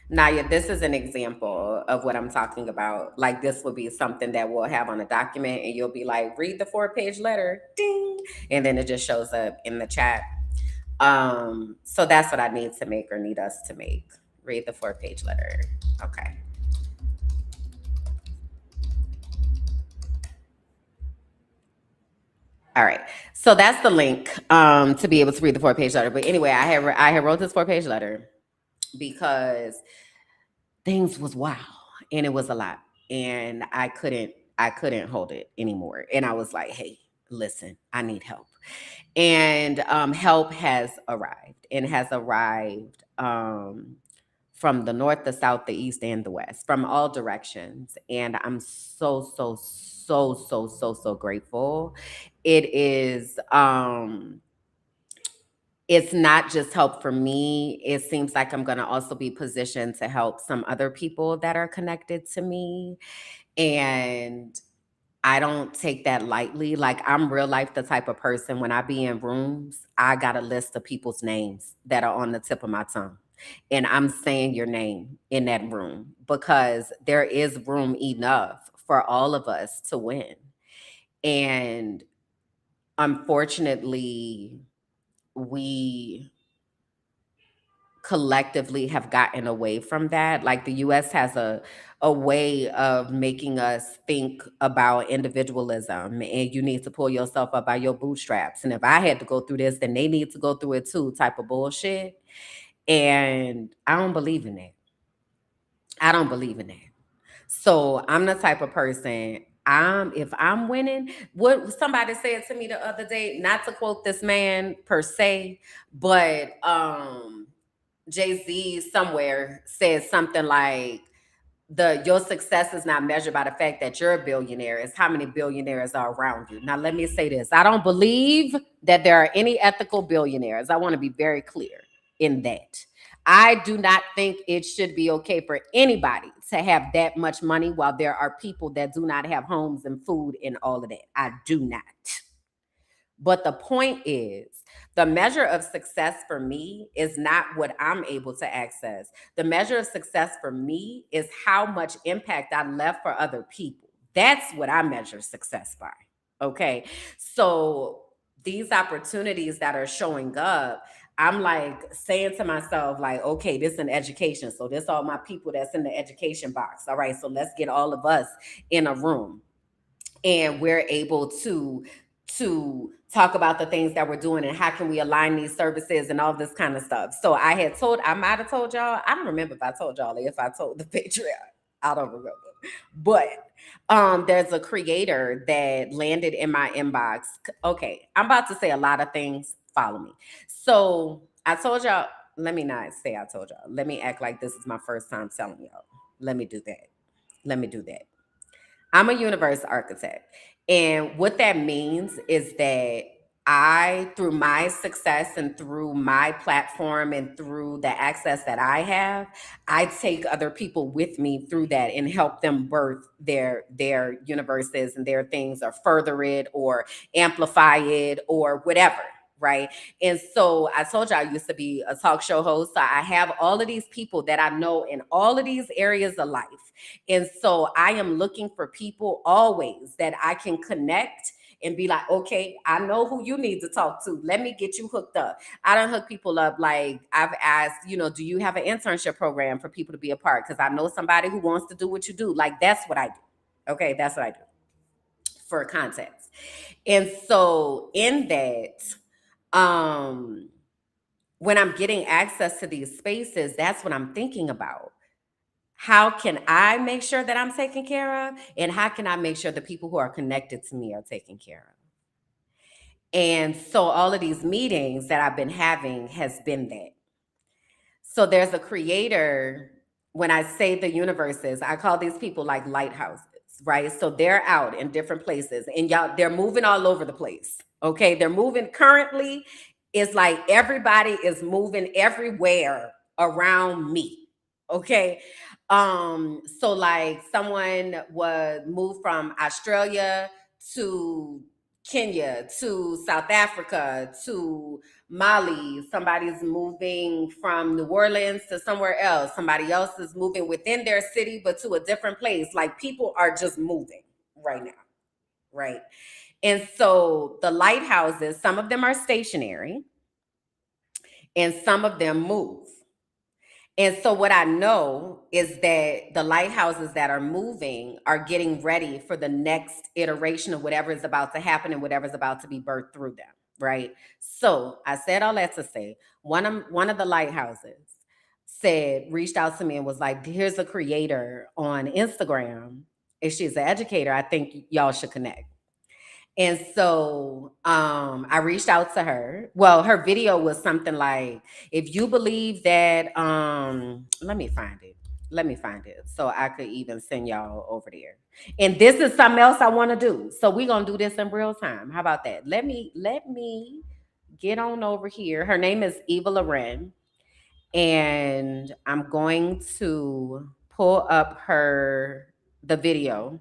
Speaker 2: Naya, this is an example of what I'm talking about. Like, this would be something that we'll have on a document, and you'll be like, read the 4-page letter, ding, and then it just shows up in the chat. So that's what I need to make, or need us to make. Read the 4-page letter. Okay. All right. So that's the link to be able to read the 4-page letter. But anyway, I had wrote this 4-page letter because things was wild and it was a lot, and I couldn't hold it anymore. And I was like, hey, listen, I need help. And help has arrived, and has arrived from the north, the south, the east, and the west, from all directions. And I'm so grateful. It is it's not just help for me. It seems like I'm going to also be positioned to help some other people that are connected to me. And I don't take that lightly. Like, I'm real life the type of person, when I be in rooms, I got a list of people's names that are on the tip of my tongue. And I'm saying your name in that room because there is room enough for all of us to win. And unfortunately, we collectively have gotten away from that. Like, the US has a way of making us think about individualism, and you need to pull yourself up by your bootstraps. And if I had to go through this, then they need to go through it too, type of bullshit. And I don't believe in that. I don't believe in that. So I'm the type of person, if I'm winning, what somebody said to me the other day, not to quote this man per se, but Jay-Z somewhere says something like, your success is not measured by the fact that you're a billionaire. It's how many billionaires are around you. Now, let me say this. I don't believe that there are any ethical billionaires. I want to be very clear in that. I do not think it should be okay for anybody to have that much money while there are people that do not have homes and food and all of that. I do not. But the point is, the measure of success for me is not what I'm able to access. The measure of success for me is how much impact I left for other people. That's what I measure success by. Okay. So these opportunities that are showing up, I'm like saying to myself, like, okay, this is an education. So this all my people that's in the education box. All right. So let's get all of us in a room, and we're able to talk about the things that we're doing and how can we align these services and all this kind of stuff. So I might have told y'all, I don't remember if I told y'all, if I told the Patreon, I don't remember. But there's a creator that landed in my inbox. Okay, I'm about to say a lot of things. Follow me. So I told y'all, let me not say I told y'all. Let me act like this is my first time telling y'all. Let me do that. I'm a universe architect. And what that means is that I, through my success and through my platform and through the access that I have, I take other people with me through that and help them birth their universes and their things, or further it or amplify it or whatever. Right. And so I told you I used to be a talk show host. So I have all of these people that I know in all of these areas of life. And so I am looking for people always that I can connect and be like, okay, I know who you need to talk to. Let me get you hooked up. I don't hook people up. Like, I've asked, do you have an internship program for people to be a part? Because I know somebody who wants to do what you do. Like, that's what I do. Okay, that's what I do for context. And so in that, when I'm getting access to these spaces, that's what I'm thinking about. How can I make sure that I'm taken care of? And how can I make sure the people who are connected to me are taken care of? And so all of these meetings that I've been having has been that. So there's a creator when I say the universes, I call these people like lighthouses, right? So they're out in different places and they're moving all over the place. Okay. They're moving currently. It's like everybody is moving everywhere around me. Okay. So like someone would move from Australia to Kenya to South Africa to Mali. Somebody's moving from New Orleans to somewhere else. Somebody else is moving within their city, but to a different place. Like people are just moving right now, right? And so the lighthouses, some of them are stationary and some of them move. And so what I know is that the lighthouses that are moving are getting ready for the next iteration of whatever is about to happen and whatever is about to be birthed through them, right? So I said all that to say, one of the lighthouses reached out to me and was like, here's a creator on Instagram. If she's an educator, I think y'all should connect. And so I reached out to her. Well, her video was something like, if you believe that, let me find it so I could even send y'all over there. And this is something else I want to do. So we're going to do this in real time. How about that? Let me get on over here. Her name is Eva Loren. And I'm going to pull up the video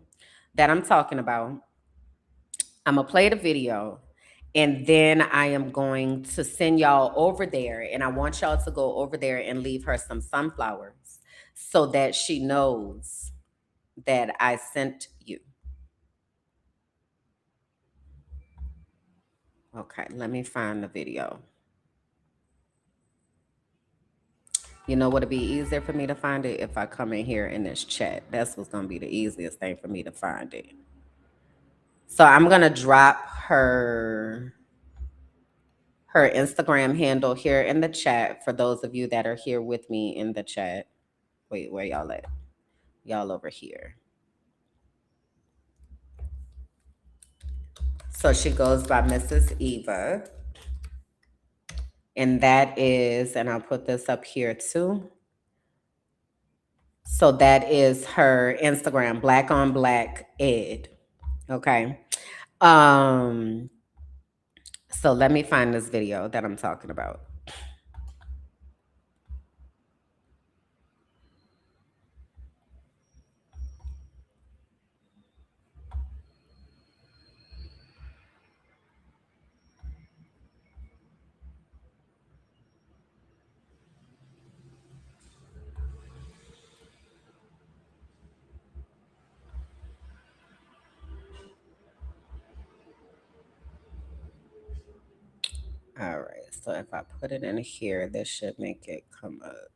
Speaker 2: that I'm talking about. I'm going to play the video and then I am going to send y'all over there. And I want y'all to go over there and leave her some sunflowers so that she knows that I sent you. Okay, let me find the video. You know what would be easier for me to find it? If I come in here in this chat. That's what's going to be the easiest thing for me to find it. So I'm going to drop her Instagram handle here in the chat for those of you that are here with me in the chat. Wait, where y'all at? Y'all over here. So she goes by Mrs. Eva. And that is, and I'll put this up here too. So that is her Instagram, Black on Black Ed. Okay. So let me find this video that I'm talking about. All right, so if I put it in here, this should make it come up.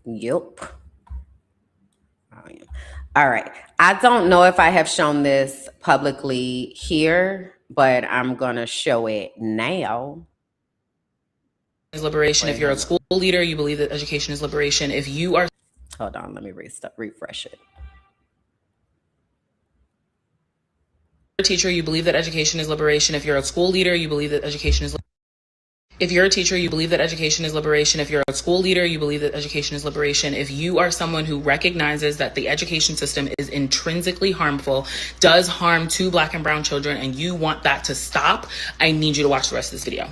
Speaker 2: Yep. Oh, yeah. All right. I don't know if I have shown this publicly here, but I'm going to show it now.
Speaker 7: Liberation. If you're a school leader, you believe that education is liberation. If you are...
Speaker 2: Hold on, let me refresh it.
Speaker 7: A teacher, you believe that education is liberation. If you're a school leader, you believe that education is... If you're a teacher, you believe that education is liberation. If you're a school leader, you believe that education is liberation. If you are someone who recognizes that the education system is intrinsically harmful, does harm to Black and brown children, and you want that to stop, I need you to watch the rest of this video.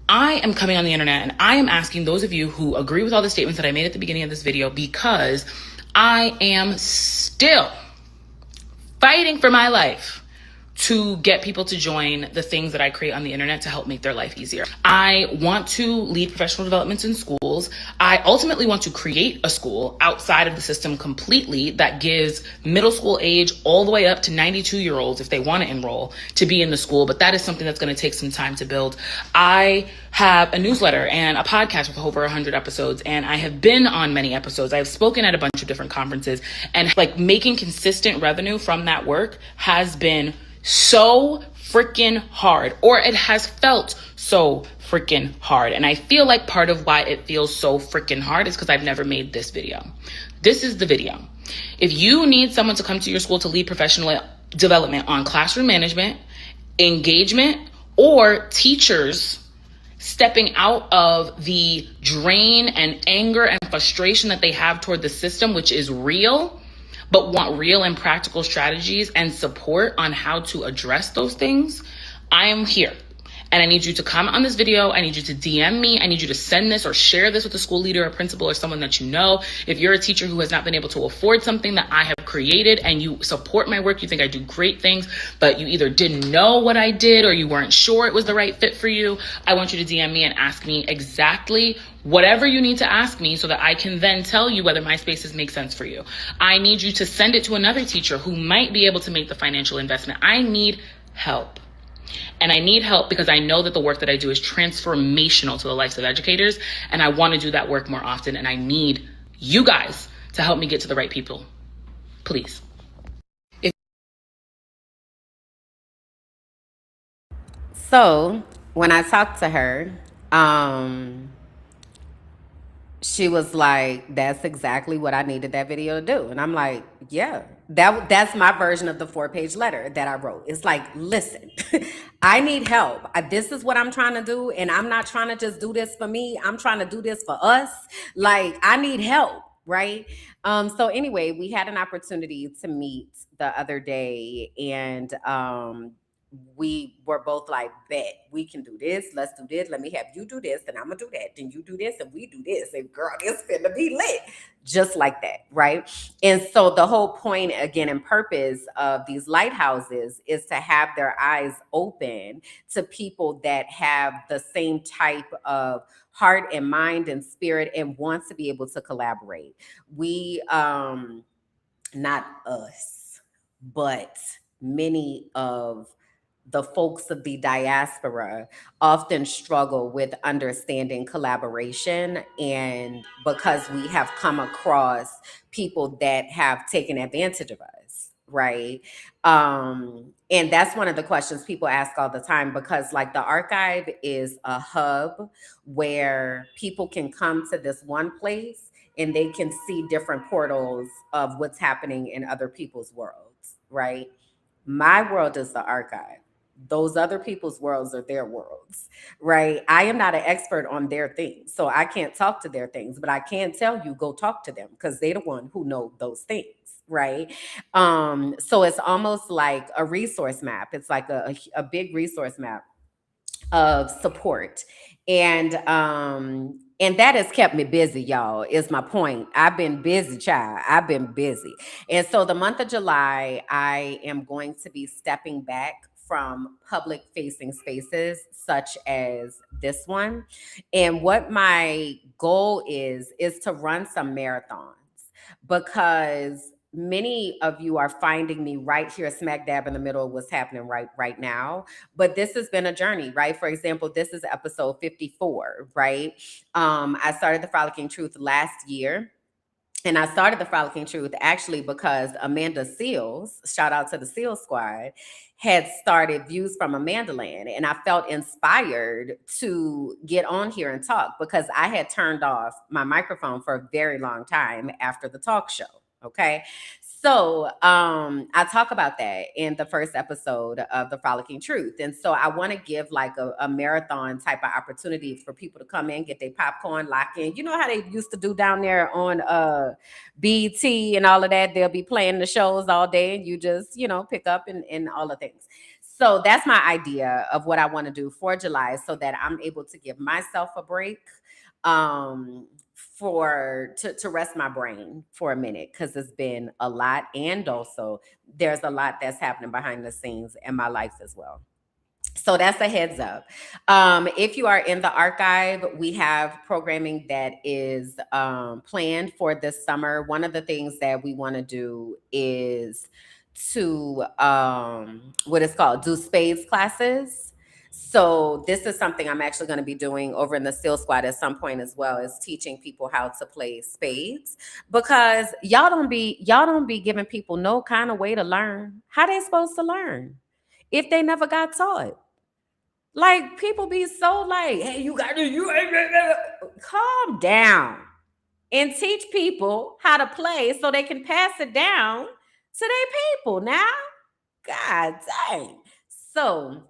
Speaker 7: I am coming on the internet and I am asking those of you who agree with all the statements that I made at the beginning of this video, because I am still fighting for my life to get people to join the things that I create on the internet to help make their life easier. I want to lead professional developments in schools. I ultimately want to create a school outside of the system completely that gives middle school age all the way up to 92-year-olds, if they want to enroll, to be in the school. But that is something that's going to take some time to build. I have a newsletter and a podcast with over 100 episodes, and I have been on many episodes. I have spoken at a bunch of different conferences, and like making consistent revenue from that work has been so freaking hard, or it has felt so freaking hard. And I feel like part of why it feels so freaking hard is because I've never made this video. This is the video. If you need someone to come to your school to lead professional development on classroom management, engagement, or teachers stepping out of the drain and anger and frustration that they have toward the system, which is real, but want real and practical strategies and support on how to address those things, I am here. And I need you to comment on this video. I need you to DM me. I need you to send this or share this with a school leader, a principal, or someone that you know. If you're a teacher who has not been able to afford something that I have created and you support my work, you think I do great things, but you either didn't know what I did or you weren't sure it was the right fit for you, I want you to DM me and ask me exactly whatever you need to ask me so that I can then tell you whether my spaces make sense for you. I need you to send it to another teacher who might be able to make the financial investment. I need help. And I need help because I know that the work that I do is transformational to the lives of educators. And I want to do that work more often. And I need you guys to help me get to the right people. Please.
Speaker 2: So when I talked to her, she was like, that's exactly what I needed that video to do. And I'm like, yeah, that's my version of the 4-page letter that I wrote. It's like, listen, I need help. This is what I'm trying to do. And I'm not trying to just do this for me. I'm trying to do this for us. Like, I need help. Right. So anyway, we had an opportunity to meet the other day, and we were both like, bet we can do this. Let's do this. Let me have you do this, and I'm gonna do that. Then you do this, and we do this. And girl, it's finna be lit. Just like that, right? And so the whole point, again, and purpose of these lighthouses is to have their eyes open to people that have the same type of heart and mind and spirit and wants to be able to collaborate. We, not us, but many of the folks of the diaspora often struggle with understanding collaboration, and because we have come across people that have taken advantage of us, right? And that's one of the questions people ask all the time, because like the archive is a hub where people can come to this one place and they can see different portals of what's happening in other people's worlds, right? My world is the archive. Those other people's worlds are their worlds, right? I am not an expert on their things, so I can't talk to their things, but I can tell you, go talk to them because they're the one who know those things, right? So it's almost like a resource map. It's like a big resource map of support. And that has kept me busy, y'all, is my point. I've been busy, child. I've been busy. And so the month of July, I am going to be stepping back from public facing spaces such as this one. And what my goal is to run some marathons, because many of you are finding me right here smack dab in the middle of what's happening right now. But this has been a journey, right? For example, this is episode 54, right? I started the Frolicking Truth last year. And I started the Frolicking Truth actually because Amanda Seals, shout out to the Seal Squad, had started Views from Amandaland. And I felt inspired to get on here and talk because I had turned off my microphone for a very long time after the talk show. Okay. So I talk about that in the first episode of the Frolicking Truth. And so I want to give like a marathon type of opportunity for people to come in, get their popcorn, lock in. You know how they used to do down there on BT and all of that? They'll be playing the shows all day and you just, pick up and all the things. So that's my idea of what I want to do for July so that I'm able to give myself a break. To rest my brain for a minute, because it's been a lot, and also there's a lot that's happening behind the scenes in my life as well. So that's a heads up. If you are in the archive, we have programming that is planned for this summer. One of the things that we want to do is to what is called do spades classes. So this is something I'm actually going to be doing over in the Seal Squad at some point as well, is teaching people how to play spades, because y'all don't be giving people no kind of way to learn. How they supposed to learn if they never got taught? Like, people be so like, hey, calm down and teach people how to play so they can pass it down to their people now. God dang. So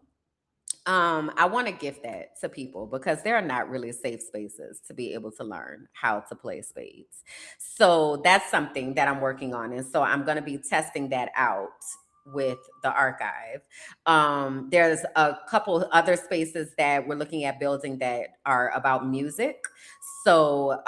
Speaker 2: I want to gift that to people because there are not really safe spaces to be able to learn how to play spades. So that's something that I'm working on. And so I'm going to be testing that out with the archive. There's a couple other spaces that we're looking at building that are about music. So,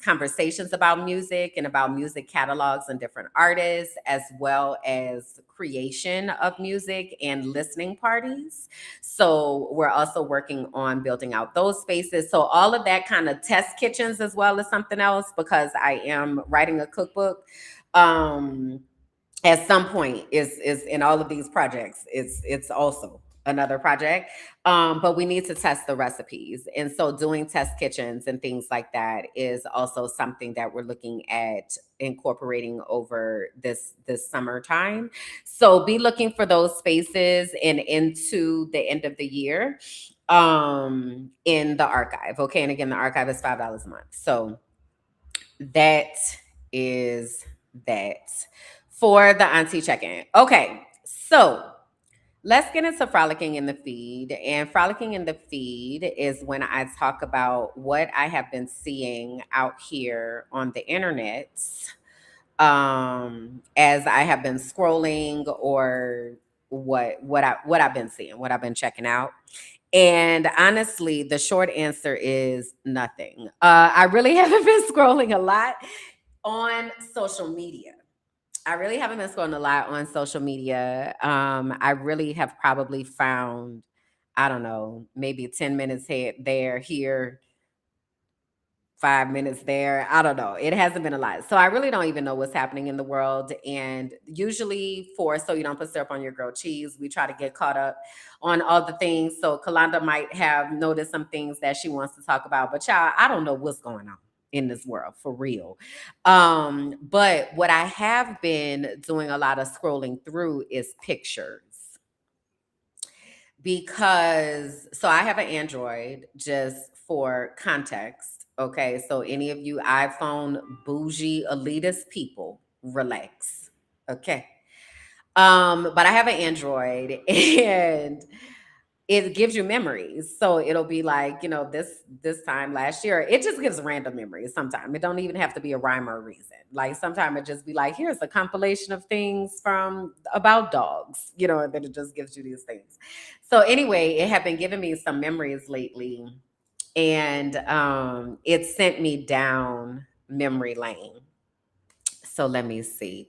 Speaker 2: conversations about music and about music catalogs and different artists, as well as creation of music and listening parties. So we're also working on building out those spaces. So all of that kind of test kitchens as well as something else because I am writing a cookbook. At some point is in all of these projects. It's also another project. But we need to test the recipes. And so doing test kitchens and things like that is also something that we're looking at incorporating over this summertime. So be looking for those spaces and into the end of the year in the archive. Okay. And again, the archive is $5 a month. So that is that for the auntie check-in. Okay. So let's get into frolicking in the feed. And frolicking in the feed is when I talk about what I have been seeing out here on the internet as I have been scrolling or what I've been seeing, what I've been checking out. And honestly, the short answer is nothing. I really haven't been scrolling a lot on social media. I really haven't been scrolling a lot on social media. I really have probably found, I don't know, maybe 10 minutes here, 5 minutes there. I don't know. It hasn't been a lot. So I really don't even know what's happening in the world. And usually for So You Don't Put Syrup on Your Grilled Cheese, we try to get caught up on all the things. So Kalanda might have noticed some things that she wants to talk about. But y'all, I don't know what's going on in this world for real. But what I have been doing a lot of scrolling through is pictures. Because so I have an Android just for context. Okay. So any of you iPhone bougie elitist people, relax. Okay. But I have an Android and it gives you memories. So it'll be like, this time last year, it just gives random memories sometimes. It don't even have to be a rhyme or a reason. Like sometimes it just be like, here's a compilation of things from about dogs, and then it just gives you these things. So anyway, it had been giving me some memories lately. And it sent me down memory lane. So let me see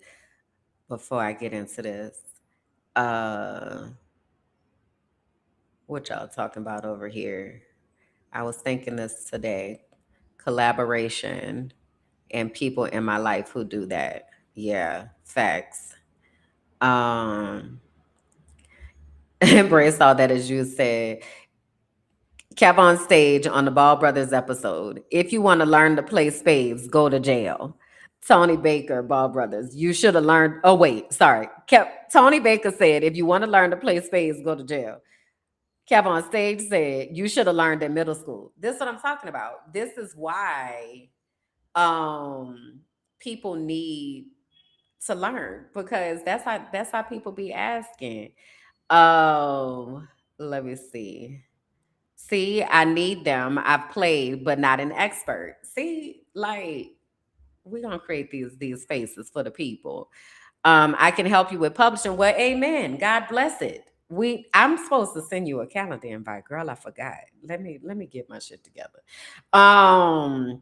Speaker 2: before I get into this. What y'all talking about over here? I was thinking this today. Collaboration and people in my life who do that. Yeah, facts. Embrace all that as you said. Kev on stage on the Ball Brothers episode. If you want to learn to play spades, go to jail. Tony Baker, Ball Brothers. You should have learned. Oh, wait, sorry. Tony Baker said, if you want to learn to play spades, go to jail. Kev on stage said, you should have learned in middle school. This is what I'm talking about. This is why people need to learn because that's how people be asking. Let me see. See, I need them. I've played, but not an expert. See, like we're gonna create these spaces for the people. I can help you with publishing. Well, amen. God bless it. I'm supposed to send you a calendar invite, girl. I forgot. Let me get my shit together. I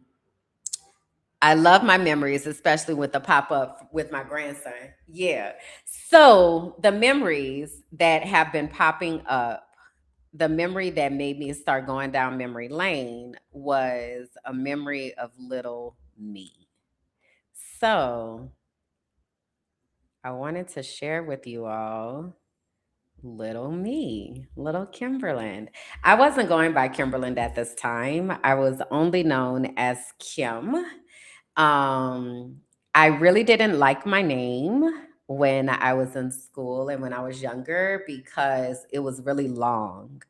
Speaker 2: love my memories, especially with the pop-up with my grandson. Yeah. So the memories that have been popping up, the memory that made me start going down memory lane was a memory of little me. So I wanted to share with you all little me, little Kimberland. I wasn't going by Kimberland at this time. I was only known as Kim. Um, I really didn't like my name when I was in school and when I was younger because it was really long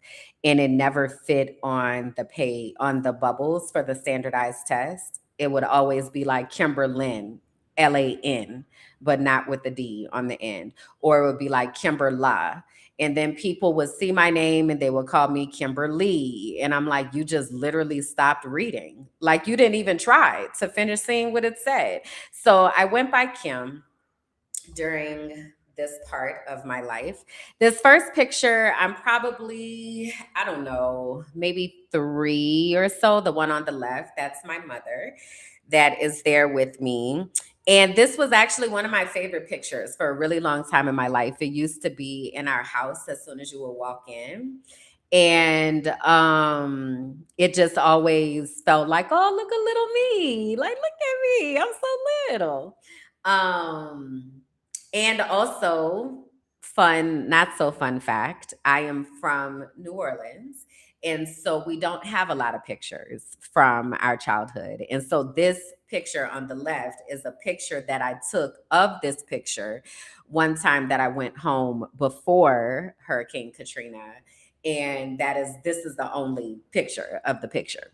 Speaker 2: and it never fit on the bubbles for the standardized test. It would always be like Kimberlyn Lan, but not with the D on the end. Or it would be like Kimberla. And then people would see my name and they would call me Kimberly. And I'm like, you just literally stopped reading. Like you didn't even try to finish seeing what it said. So I went by Kim during this part of my life. This first picture, I'm probably, I don't know, maybe 3 or so. The one on the left, that's my mother that is there with me. And this was actually one of my favorite pictures for a really long time in my life. It used to be in our house as soon as you would walk in. And it just always felt like, oh, look at little me. Like, look at me. I'm so little. Um, and also, fun, not so fun fact, I am from New Orleans. And so we don't have a lot of pictures from our childhood. And so this picture on the left is a picture that I took of this picture one time that I went home before Hurricane Katrina. And this is the only picture of the picture.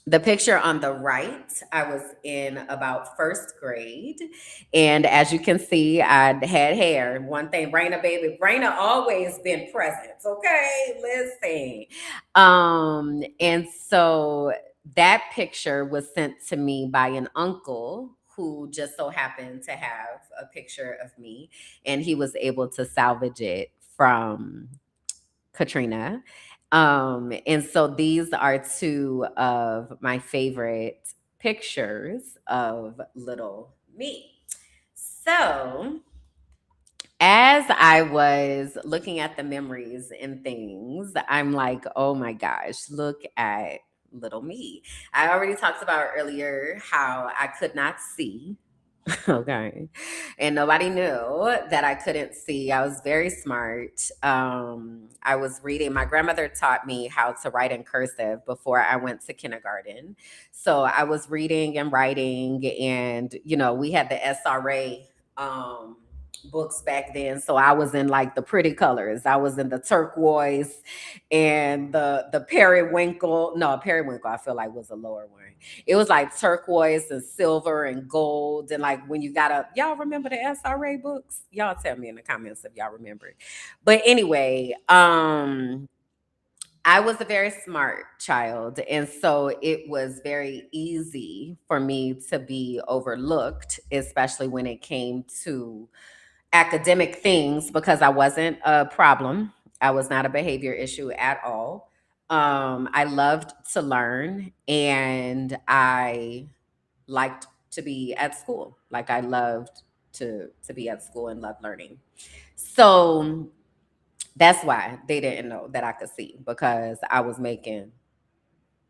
Speaker 2: The picture on the right, I was in about first grade. And as you can see, I had hair. One thing, Raina, baby, Raina always been present. Okay, listen. And so that picture was sent to me by an uncle who just so happened to have a picture of me. And he was able to salvage it from Katrina. And so these are 2 of my favorite pictures of little me. So as I was looking at the memories and things, I'm like, oh my gosh, look at little me. I already talked about earlier how I could not see. Okay. And nobody knew that I couldn't see. I was very smart. I was reading. My grandmother taught me how to write in cursive before I went to kindergarten. So I was reading and writing, and we had the SRA books back then. So I was in like the pretty colors. I was in the turquoise and the periwinkle. No, periwinkle I feel like was a lower one. It was like turquoise and silver and gold. And like when you y'all remember the SRA books? Y'all tell me in the comments if y'all remember it. But anyway, I was a very smart child. And so it was very easy for me to be overlooked, especially when it came to academic things, because I wasn't a problem. I was not a behavior issue at all. I loved to learn, and I liked to be at school. Like I loved to be at school and loved learning. So that's why they didn't know that I could see, because I was making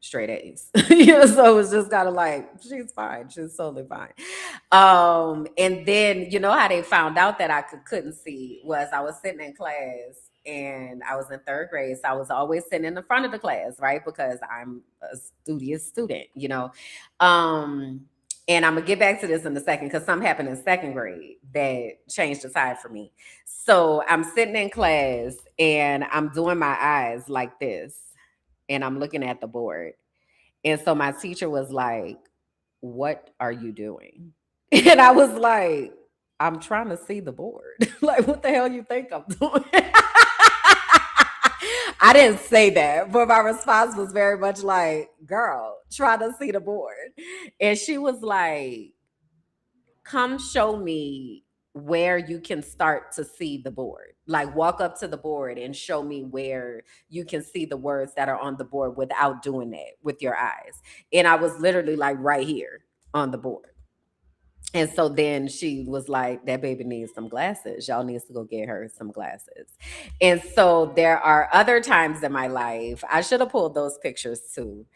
Speaker 2: straight A's. So it was just kind of like, she's fine. She's totally fine. And then how they found out that I couldn't see was I was sitting in class and I was in third grade. So I was always sitting in the front of the class, right? Because I'm a studious student. And I'm gonna get back to this in a second because something happened in second grade that changed the tide for me. So I'm sitting in class and I'm doing my eyes like this and I'm looking at the board. And so my teacher was like, "What are you doing?" And I was like, "I'm trying to see the board." Like, what the hell you think I'm doing? I didn't say that, but my response was very much like, "Girl, try to see the board." And she was like, "Come show me where you can start to see the board. Like walk up to the board and show me where you can see the words that are on the board without doing that with your eyes." And I was literally like right here on the board. And so then she was like, "That baby needs some glasses. Y'all needs to go get her some glasses." And so there are other times in my life, I should have pulled those pictures too,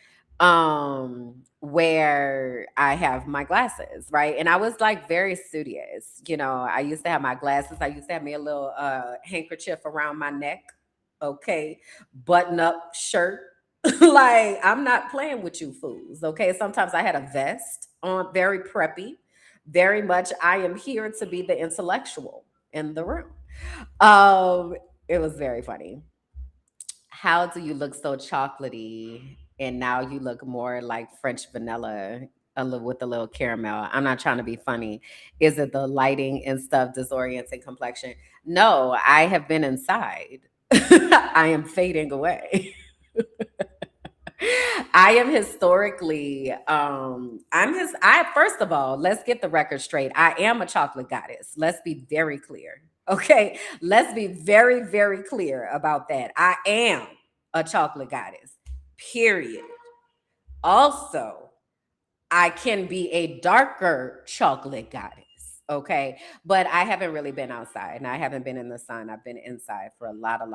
Speaker 2: where I have my glasses, right? And I was like very studious. I used to have my glasses. I used to have me a little handkerchief around my neck, okay, button up shirt. Like, I'm not playing with you fools, okay? Sometimes I had a vest on, very preppy, very much. I am here to be the intellectual in the room. Um, it was very funny. How do you look so chocolatey and now you look more like French vanilla? with a little caramel. I'm not trying to be funny. Is it the lighting and stuff disorienting complexion? No, I have been inside. I am fading away. I am historically, I first of all, let's get the record straight. I am a chocolate goddess. Let's be very clear. Okay. Let's be very, very clear about that. I am a chocolate goddess. Period. Also, I can be a darker chocolate goddess. Okay. But I haven't really been outside and I haven't been in the sun. I've been inside for a lot of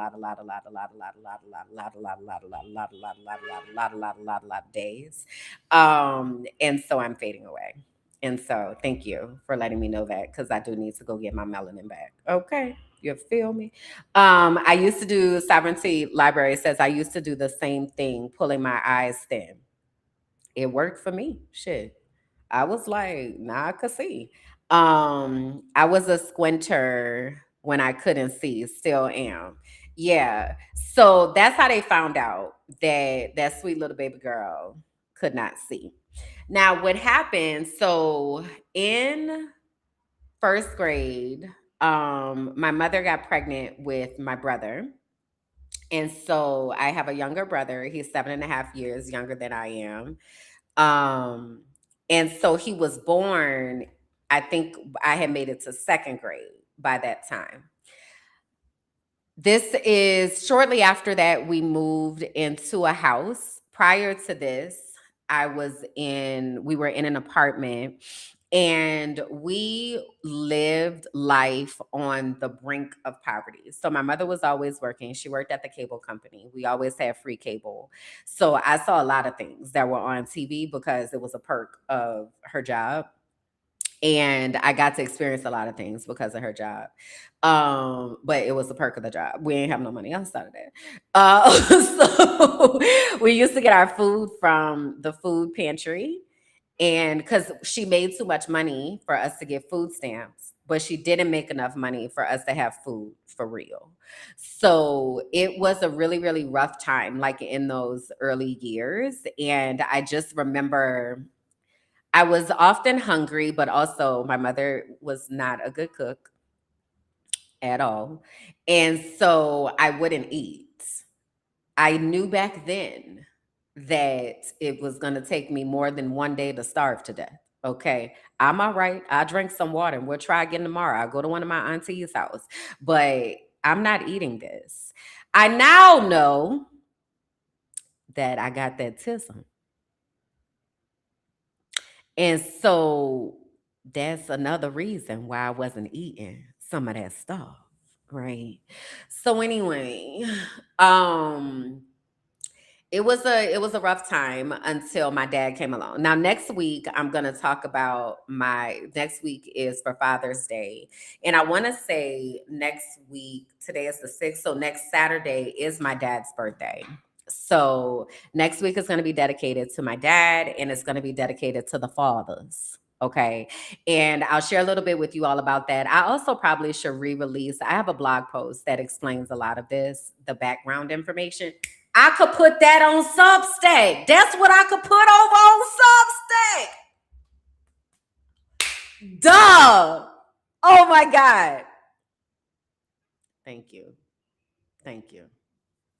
Speaker 2: days. And so I'm fading away. And so thank you for letting me know that because I do need to go get my melanin back. Okay. You feel me? I used to do Sovereignty Library says I used to do the same thing, pulling my eyes thin. It worked for me. Shit. I was like, nah, I could see. I was a squinter when I couldn't see, still am. Yeah. So that's how they found out that that sweet little baby girl could not see. Now, what happened? So in first grade, my mother got pregnant with my brother. And so I have a younger brother. He's 7.5 years younger than I am. Um, and so he was born, I think I had made it to second grade by that time. This is shortly after that we moved into a house. Prior to this, we were in an apartment and we lived life on the brink of poverty. So my mother was always working. She worked at the cable company. We always had free cable. So I saw a lot of things that were on TV because it was a perk of her job. And I got to experience a lot of things because of her job. But it was a perk of the job. We ain't have no money outside of that. So we used to get our food from the food pantry. And because she made too much money for us to get food stamps, but she didn't make enough money for us to have food for real. So it was a really, really rough time, like in those early years. And I just remember I was often hungry, but also my mother was not a good cook at all. And so I wouldn't eat. I knew back then that it was going to take me more than one day to starve to death. Okay. I'm all right. I drink some water and we'll try again tomorrow. I'll go to one of my auntie's house, but I'm not eating this. I now know that I got that tism. And so that's another reason why I wasn't eating some of that stuff, right? So anyway, um it was a rough time until my dad came along. Now next week I'm going to talk about my next week is for Father's Day. And I want to say next week, today is the 6th, so next Saturday is my dad's birthday. So next week is going to be dedicated to my dad and it's going to be dedicated to the fathers. Okay. And I'll share a little bit with you all about that. I also probably should re-release. I have a blog post that explains a lot of this, the background information. I could put that on Substack. That's what I could put over on Substack. Duh. Oh my God. Thank you. Thank you.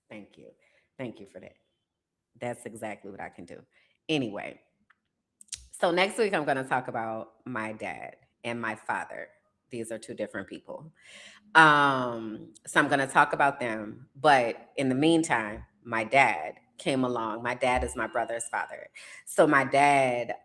Speaker 2: Thank you. Thank you for that. That's exactly what I can do. Anyway, so next week I'm going to talk about my dad and my father. These are two different people. So I'm going to talk about them. But in the meantime, my dad came along. My dad is my brother's father. So my dad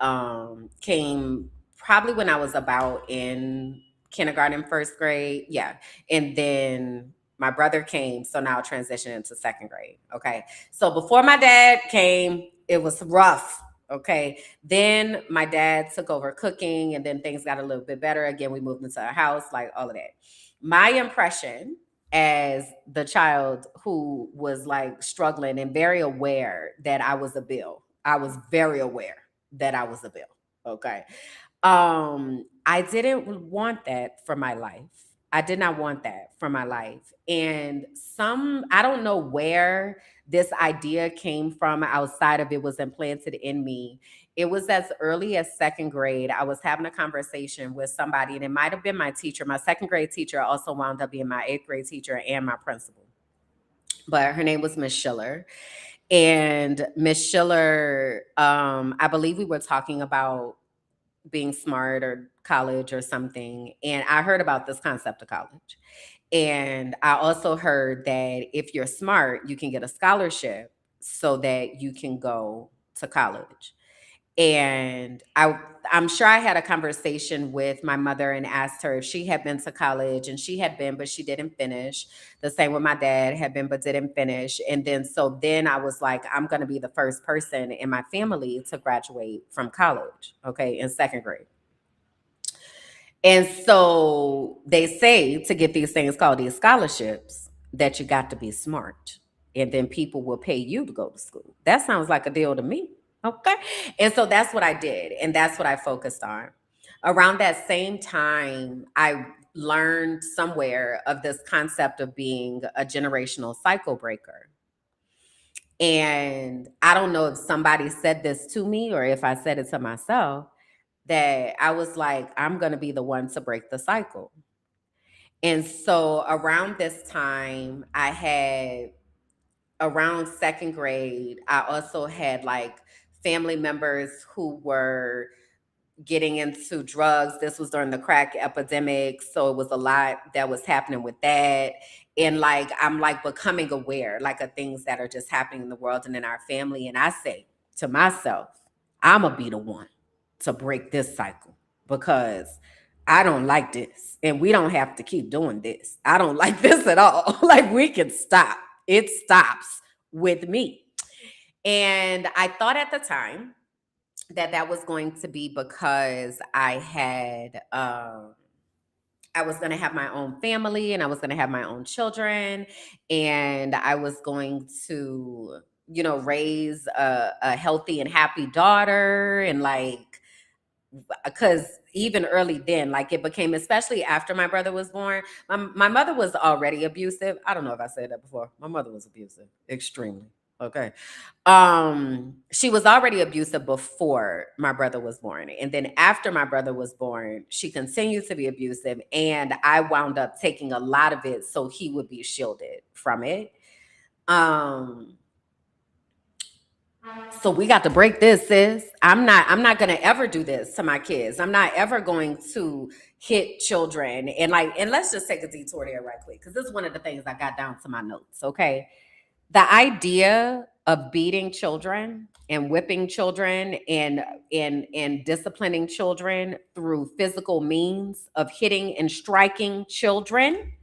Speaker 2: came probably when I was about in kindergarten, first grade. Yeah. And then my brother came. So now transition into second grade. Okay. So before my dad came, it was rough. Okay. Then my dad took over cooking and then things got a little bit better. Again, we moved into a house, like all of that. My impression as the child who was like struggling and very aware that I was a bill. I was very aware that I was a bill. Okay. I didn't want that for my life. I did not want that for my life. And I don't know where this idea came from outside of it was implanted in me. It was as early as second grade. I was having a conversation with somebody, and it might have been my teacher. My second grade teacher also wound up being my eighth grade teacher and my principal. But her name was Miss Schiller. And Miss Schiller, I believe we were talking about being smart or college or something. And I heard about this concept of college. And I also heard that if you're smart, you can get a scholarship so that you can go to college. And I'm sure I had a conversation with my mother and asked her if she had been to college, and she had been, but she didn't finish. The same with my dad, had been, but didn't finish. And then I was like, I'm going to be the first person in my family to graduate from college, okay, in second grade. And so they say to get these things called these scholarships that you got to be smart, and then people will pay you to go to school. That sounds like a deal to me. Okay. And so that's what I did. And that's what I focused on. Around that same time, I learned somewhere of this concept of being a generational cycle breaker. And I don't know if somebody said this to me or if I said it to myself, that I was like, I'm going to be the one to break the cycle. And so around this time, around second grade, I also had like family members who were getting into drugs. This was during the crack epidemic. So it was a lot that was happening with that. And like, I'm like becoming aware, like of things that are just happening in the world and in our family. And I say to myself, I'm going to be the one to break this cycle because I don't like this. And we don't have to keep doing this. I don't like this at all. Like we can stop. It stops with me. And I thought at the time that was going to be because I was going to have my own family and I was going to have my own children, and I was going to, raise a healthy and happy daughter. And like, because even early then, like it became, especially after my brother was born, my mother was already abusive. I don't know if I said that before. My mother was abusive, extremely. Okay. She was already abusive before my brother was born. And then after my brother was born, she continued to be abusive. And I wound up taking a lot of it so he would be shielded from it. So we got to break this, sis. I'm not gonna ever do this to my kids. I'm not ever going to hit children. And let's just take a detour there right quick, because this is one of the things I got down to my notes. Okay. The idea of beating children and whipping children and disciplining children through physical means of hitting and striking children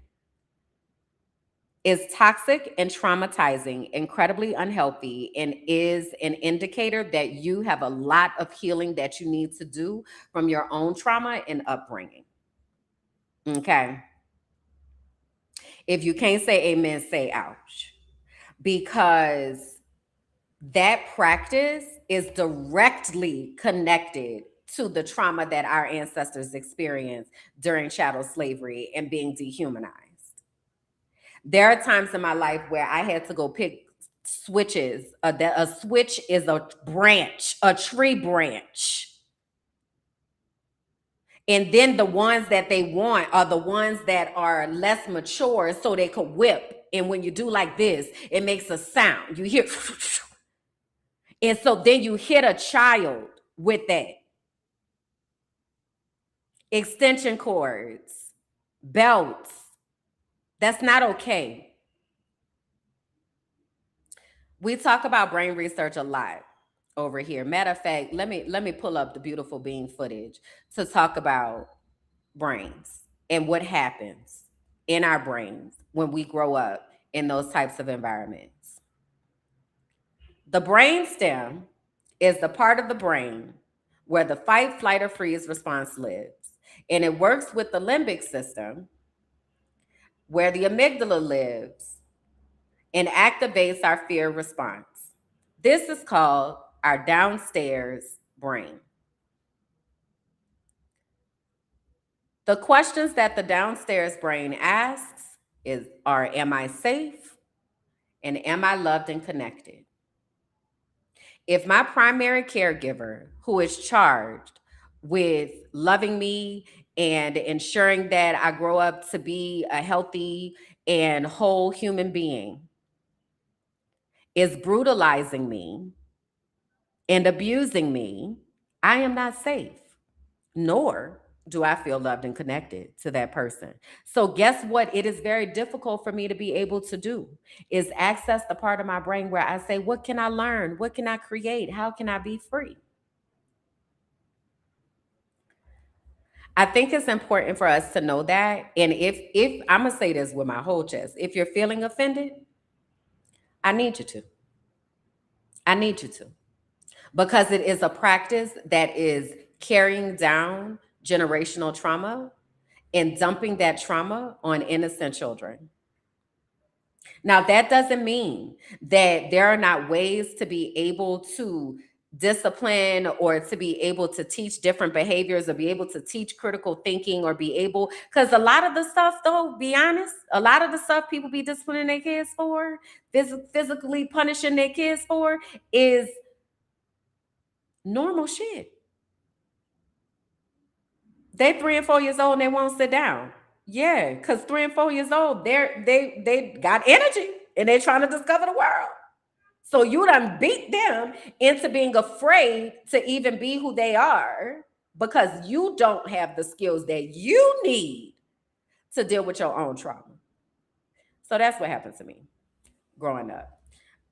Speaker 2: is toxic and traumatizing, incredibly unhealthy, and is an indicator that you have a lot of healing that you need to do from your own trauma and upbringing. Okay. If you can't say amen, say ouch. Because that practice is directly connected to the trauma that our ancestors experienced during chattel slavery and being dehumanized. There are times in my life where I had to go pick switches. A switch is a branch, a tree branch. And then the ones that they want are the ones that are less mature so they could whip. And when you do like this, it makes a sound. You hear. And so then you hit a child with that. Extension cords, belts. That's not okay. We talk about brain research a lot over here. Matter of fact, let me pull up the beautiful being footage to talk about brains and what happens in our brains when we grow up in those types of environments. The brainstem is the part of the brain where the fight, flight, or freeze response lives. And it works with the limbic system where the amygdala lives and activates our fear response. This is called our downstairs brain. The questions that the downstairs brain asks are, am I safe? And am I loved and connected? If my primary caregiver, who is charged with loving me and ensuring that I grow up to be a healthy and whole human being, is brutalizing me and abusing me, I am not safe, nor do I feel loved and connected to that person. So guess what? It is very difficult for me to be able to do is access the part of my brain where I say, what can I learn? What can I create? How can I be free? I think it's important for us to know that. And if I'm gonna say this with my whole chest, if you're feeling offended, I need you to. I need you to. Because it is a practice that is carrying down generational trauma and dumping that trauma on innocent children. Now, that doesn't mean that there are not ways to be able to discipline or to be able to teach different behaviors or be able to teach critical thinking or be able, because a lot of the stuff, though, be honest, a lot of the stuff people be disciplining their kids for, physically punishing their kids for, is normal shit. They 3 and 4 years old and they won't sit down. Yeah, because 3 and 4 years old, they got energy and they're trying to discover the world. So you done beat them into being afraid to even be who they are because you don't have the skills that you need to deal with your own trauma. So that's what happened to me growing up.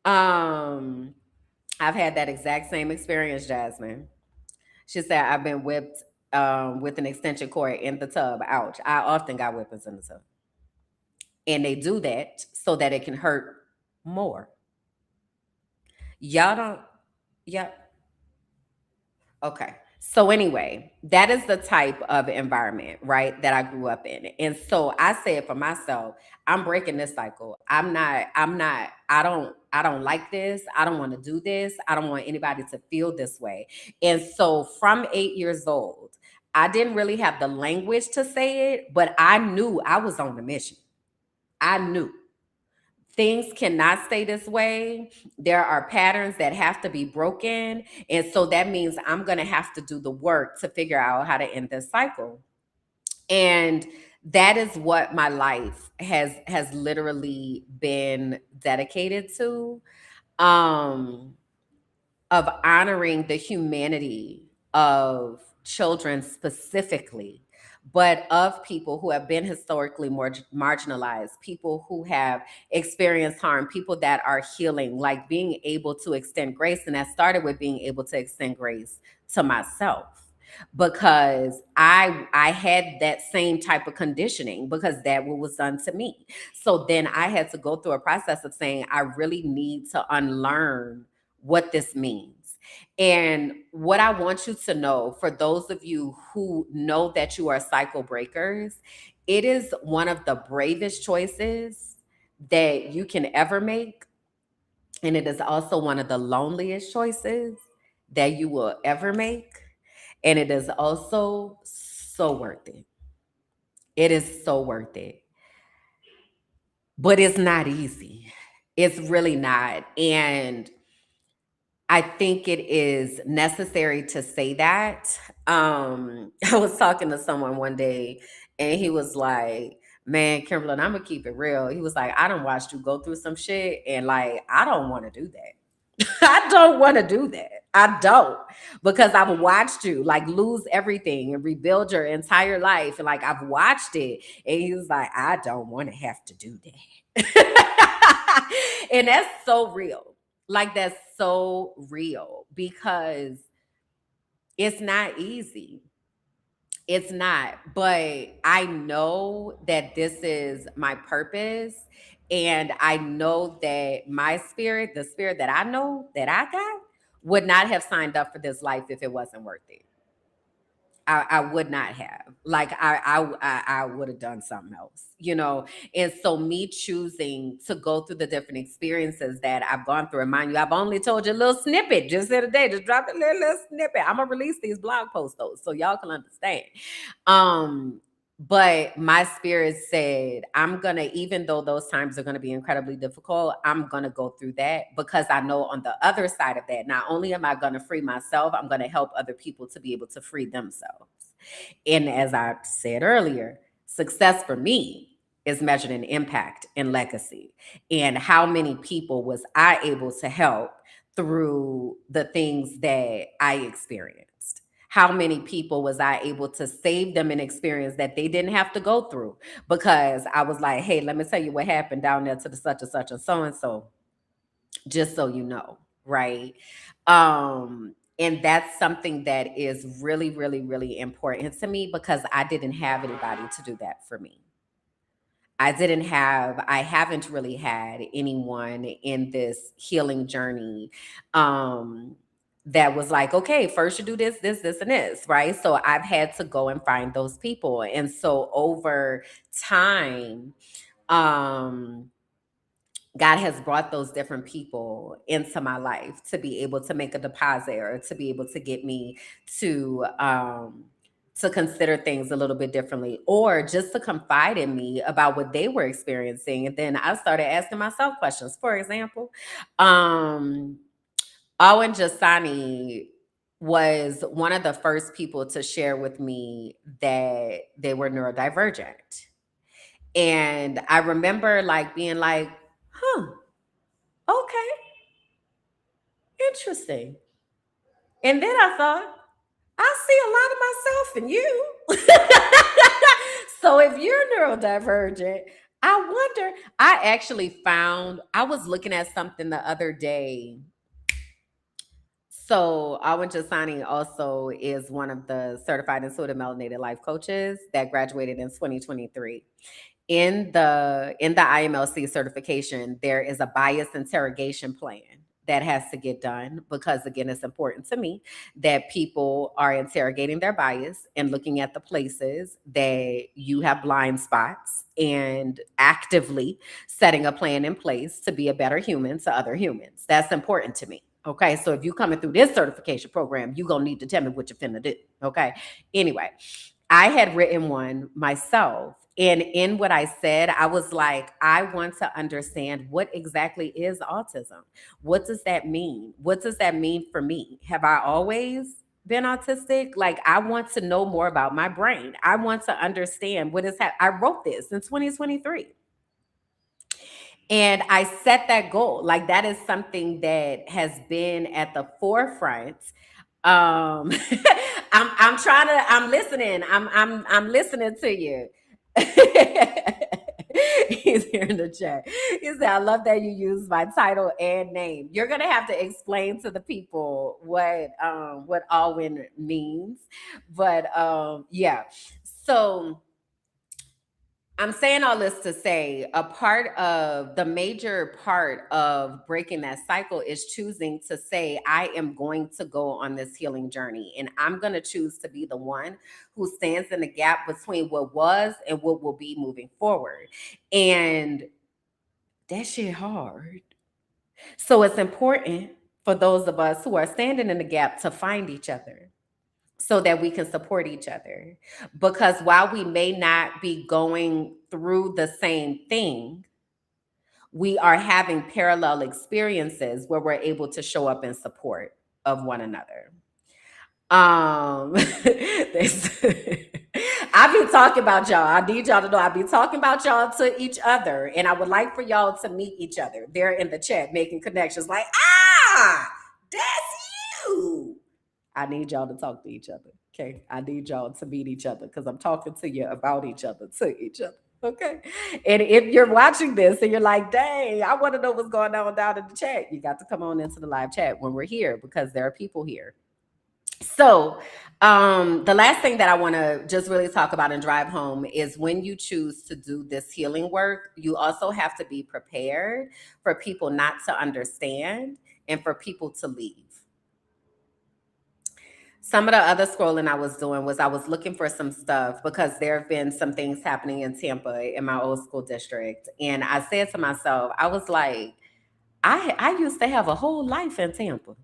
Speaker 2: I've had that exact same experience, Jasmine. She said, I've been whipped with an extension cord in the tub. Ouch. I often got whippings in the tub. And they do that so that it can hurt more. Y'all don't, yep. Okay. So anyway, that is the type of environment, right, that I grew up in. And so I say it for myself, I'm breaking this cycle. I don't like this. I don't want to do this. I don't want anybody to feel this way. And so from 8 years old, I didn't really have the language to say it, but I knew I was on a mission. I knew. Things cannot stay this way. There are patterns that have to be broken. And so that means I'm going to have to do the work to figure out how to end this cycle. And that is what my life has literally been dedicated to, of honoring the humanity of children specifically, but of people who have been historically more marginalized, people who have experienced harm, people that are healing, like being able to extend grace. And that started with being able to extend grace to myself, because I had that same type of conditioning because that was done to me. So then I had to go through a process of saying, I really need to unlearn what this means. And what I want you to know, for those of you who know that you are cycle breakers, it is one of the bravest choices that you can ever make. And it is also one of the loneliest choices that you will ever make. And it is also so worth it. It is so worth it. But it's not easy. It's really not. And I think it is necessary to say that. I was talking to someone one day and he was like, man, Kimberland, I'm gonna keep it real. He was like, I done watched you go through some shit and like, I don't want to do that. I don't want to do that. I don't, because I've watched you like lose everything and rebuild your entire life. And like, I've watched it. And he was like, I don't want to have to do that. And that's so real. Like, that's so real because it's not easy. It's not, but I know that this is my purpose. And I know that my spirit, the spirit that I know that I got, would not have signed up for this life if it wasn't worth it. I would not have. Like I would have done something else, you know. And so me choosing to go through the different experiences that I've gone through, and mind you, I've only told you a little snippet just the other day. Just drop a little snippet. I'm gonna release these blog posts though, so y'all can understand. But my spirit said, I'm going to, even though those times are going to be incredibly difficult, I'm going to go through that, because I know on the other side of that, not only am I going to free myself, I'm going to help other people to be able to free themselves. And as I said earlier, success for me is measured in impact and legacy. And how many people was I able to help through the things that I experienced? How many people was I able to save them an experience that they didn't have to go through? Because I was like, hey, let me tell you what happened down there to the such and so, just so you know, right? And that's something that is really, really, really important to me, because I didn't have anybody to do that for me. I haven't really had anyone in this healing journey that was like, okay, first you do this, this, and this, right? So I've had to go and find those people. And so over time, God has brought those different people into my life to be able to make a deposit, or to be able to get me to consider things a little bit differently, or just to confide in me about what they were experiencing. And then I started asking myself questions. For example, Awen Jasani was one of the first people to share with me that they were neurodivergent. And I remember like being like, huh, okay, interesting. And then I thought, I see a lot of myself in you. So if you're neurodivergent, I wonder, I actually found, I was looking at something the other day. So Awan Jasani also is one of the certified intuitive melanated life coaches that graduated in 2023. In the IMLC certification, there is a bias interrogation plan that has to get done, because again, it's important to me that people are interrogating their bias and looking at the places that you have blind spots, and actively setting a plan in place to be a better human to other humans. That's important to me. Okay, so if you coming through this certification program, you're gonna need to tell me what you're finna do. Okay. Anyway, I had written one myself. And in what I said, I was like, I want to understand what exactly is autism. What does that mean? What does that mean for me? Have I always been autistic? Like, I want to know more about my brain. I want to understand what is happening. I wrote this in 2023. And I set that goal. Like, that is something that has been at the forefront. I'm trying to, I'm listening. I'm listening to you. He's here in the chat. He said, I love that you use my title and name. You're gonna have to explain to the people what Alwyn means. But yeah. So I'm saying all this to say the major part of breaking that cycle is choosing to say, I am going to go on this healing journey, and I'm going to choose to be the one who stands in the gap between what was and what will be moving forward. And that shit hard. So it's important for those of us who are standing in the gap to find each other, so that we can support each other. Because while we may not be going through the same thing, we are having parallel experiences where we're able to show up in support of one another. I be talking about y'all. I need y'all to know I be talking about y'all to each other. And I would like for y'all to meet each other. They're in the chat making connections like, that's you. I need y'all to talk to each other. Okay. I need y'all to meet each other, because I'm talking to you about each other to each other. Okay. And if you're watching this and you're like, dang, I want to know what's going on down in the chat, you got to come on into the live chat when we're here, because there are people here. So the last thing that I want to just really talk about and drive home is, when you choose to do this healing work, you also have to be prepared for people not to understand and for people to leave. Some of the other scrolling I was doing was I was looking for some stuff, because there have been some things happening in Tampa in my old school district. And I said to myself, I was like, I used to have a whole life in Tampa.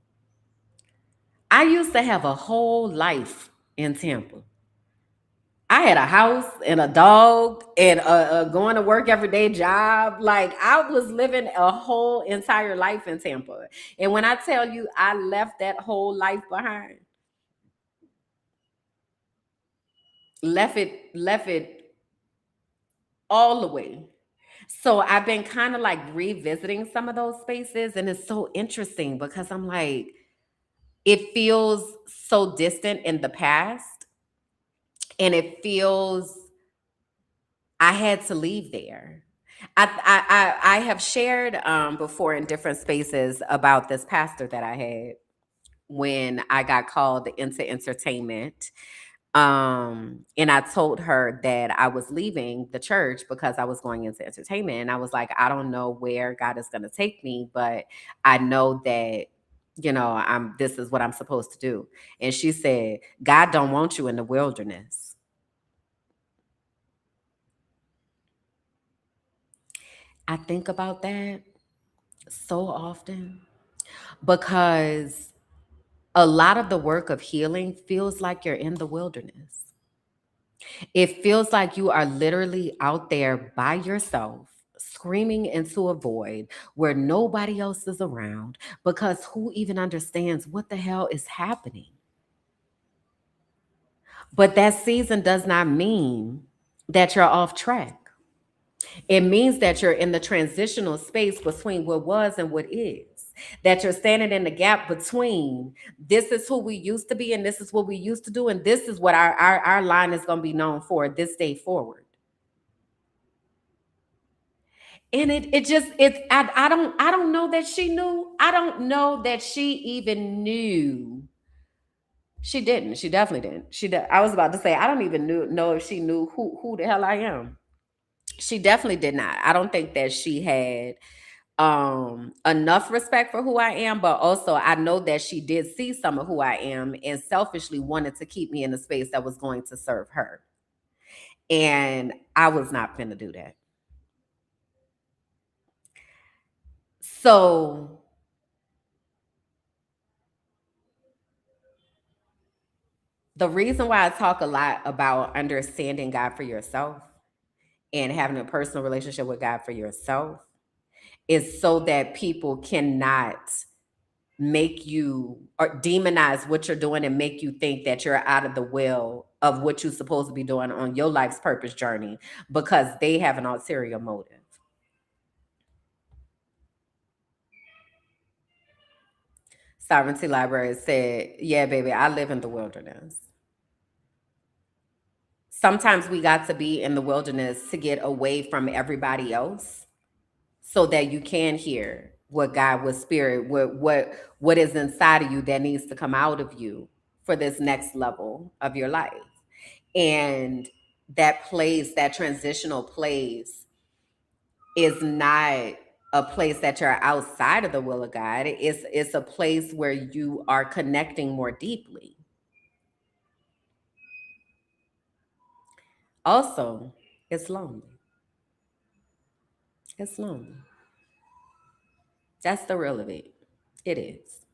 Speaker 2: I used to have a whole life in Tampa. I had a house and a dog and a going to work every day job. Like I was living a whole entire life in Tampa. And when I tell you I left that whole life behind, left it all the way. So I've been kind of like revisiting some of those spaces, and it's so interesting because I'm like, it feels so distant in the past, and it feels I had to leave there. I have shared before in different spaces about this pastor that I had when I got called into entertainment. And I told her that I was leaving the church because I was going into entertainment. And I was like, I don't know where God is going to take me, but I know that, this is what I'm supposed to do. And she said, God don't want you in the wilderness. I think about that so often because a lot of the work of healing feels like you're in the wilderness. It feels like you are literally out there by yourself, screaming into a void where nobody else is around because who even understands what the hell is happening? But that season does not mean that you're off track. It means that you're in the transitional space between what was and what is. That you're standing in the gap between this is who we used to be and this is what we used to do, and this is what our line is going to be known for this day forward. And I don't know that she knew. I don't know that she even knew. She didn't. She definitely didn't. I was about to say I don't even know if she knew who the hell I am. She definitely did not. I don't think that she had enough respect for who I am, but also I know that she did see some of who I am and selfishly wanted to keep me in a space that was going to serve her. And I was not finna do that. So the reason why I talk a lot about understanding God for yourself and having a personal relationship with God for yourself is so that people cannot make you or demonize what you're doing and make you think that you're out of the will of what you're supposed to be doing on your life's purpose journey because they have an ulterior motive. Sovereignty Library said, yeah, baby, I live in the wilderness. Sometimes we got to be in the wilderness to get away from everybody else so that you can hear what God, what spirit, what is inside of you that needs to come out of you for this next level of your life. And that transitional place is not a place that you're outside of the will of God. It's a place where you are connecting more deeply. Also, it's lonely. It's lonely. That's the real of it. It is.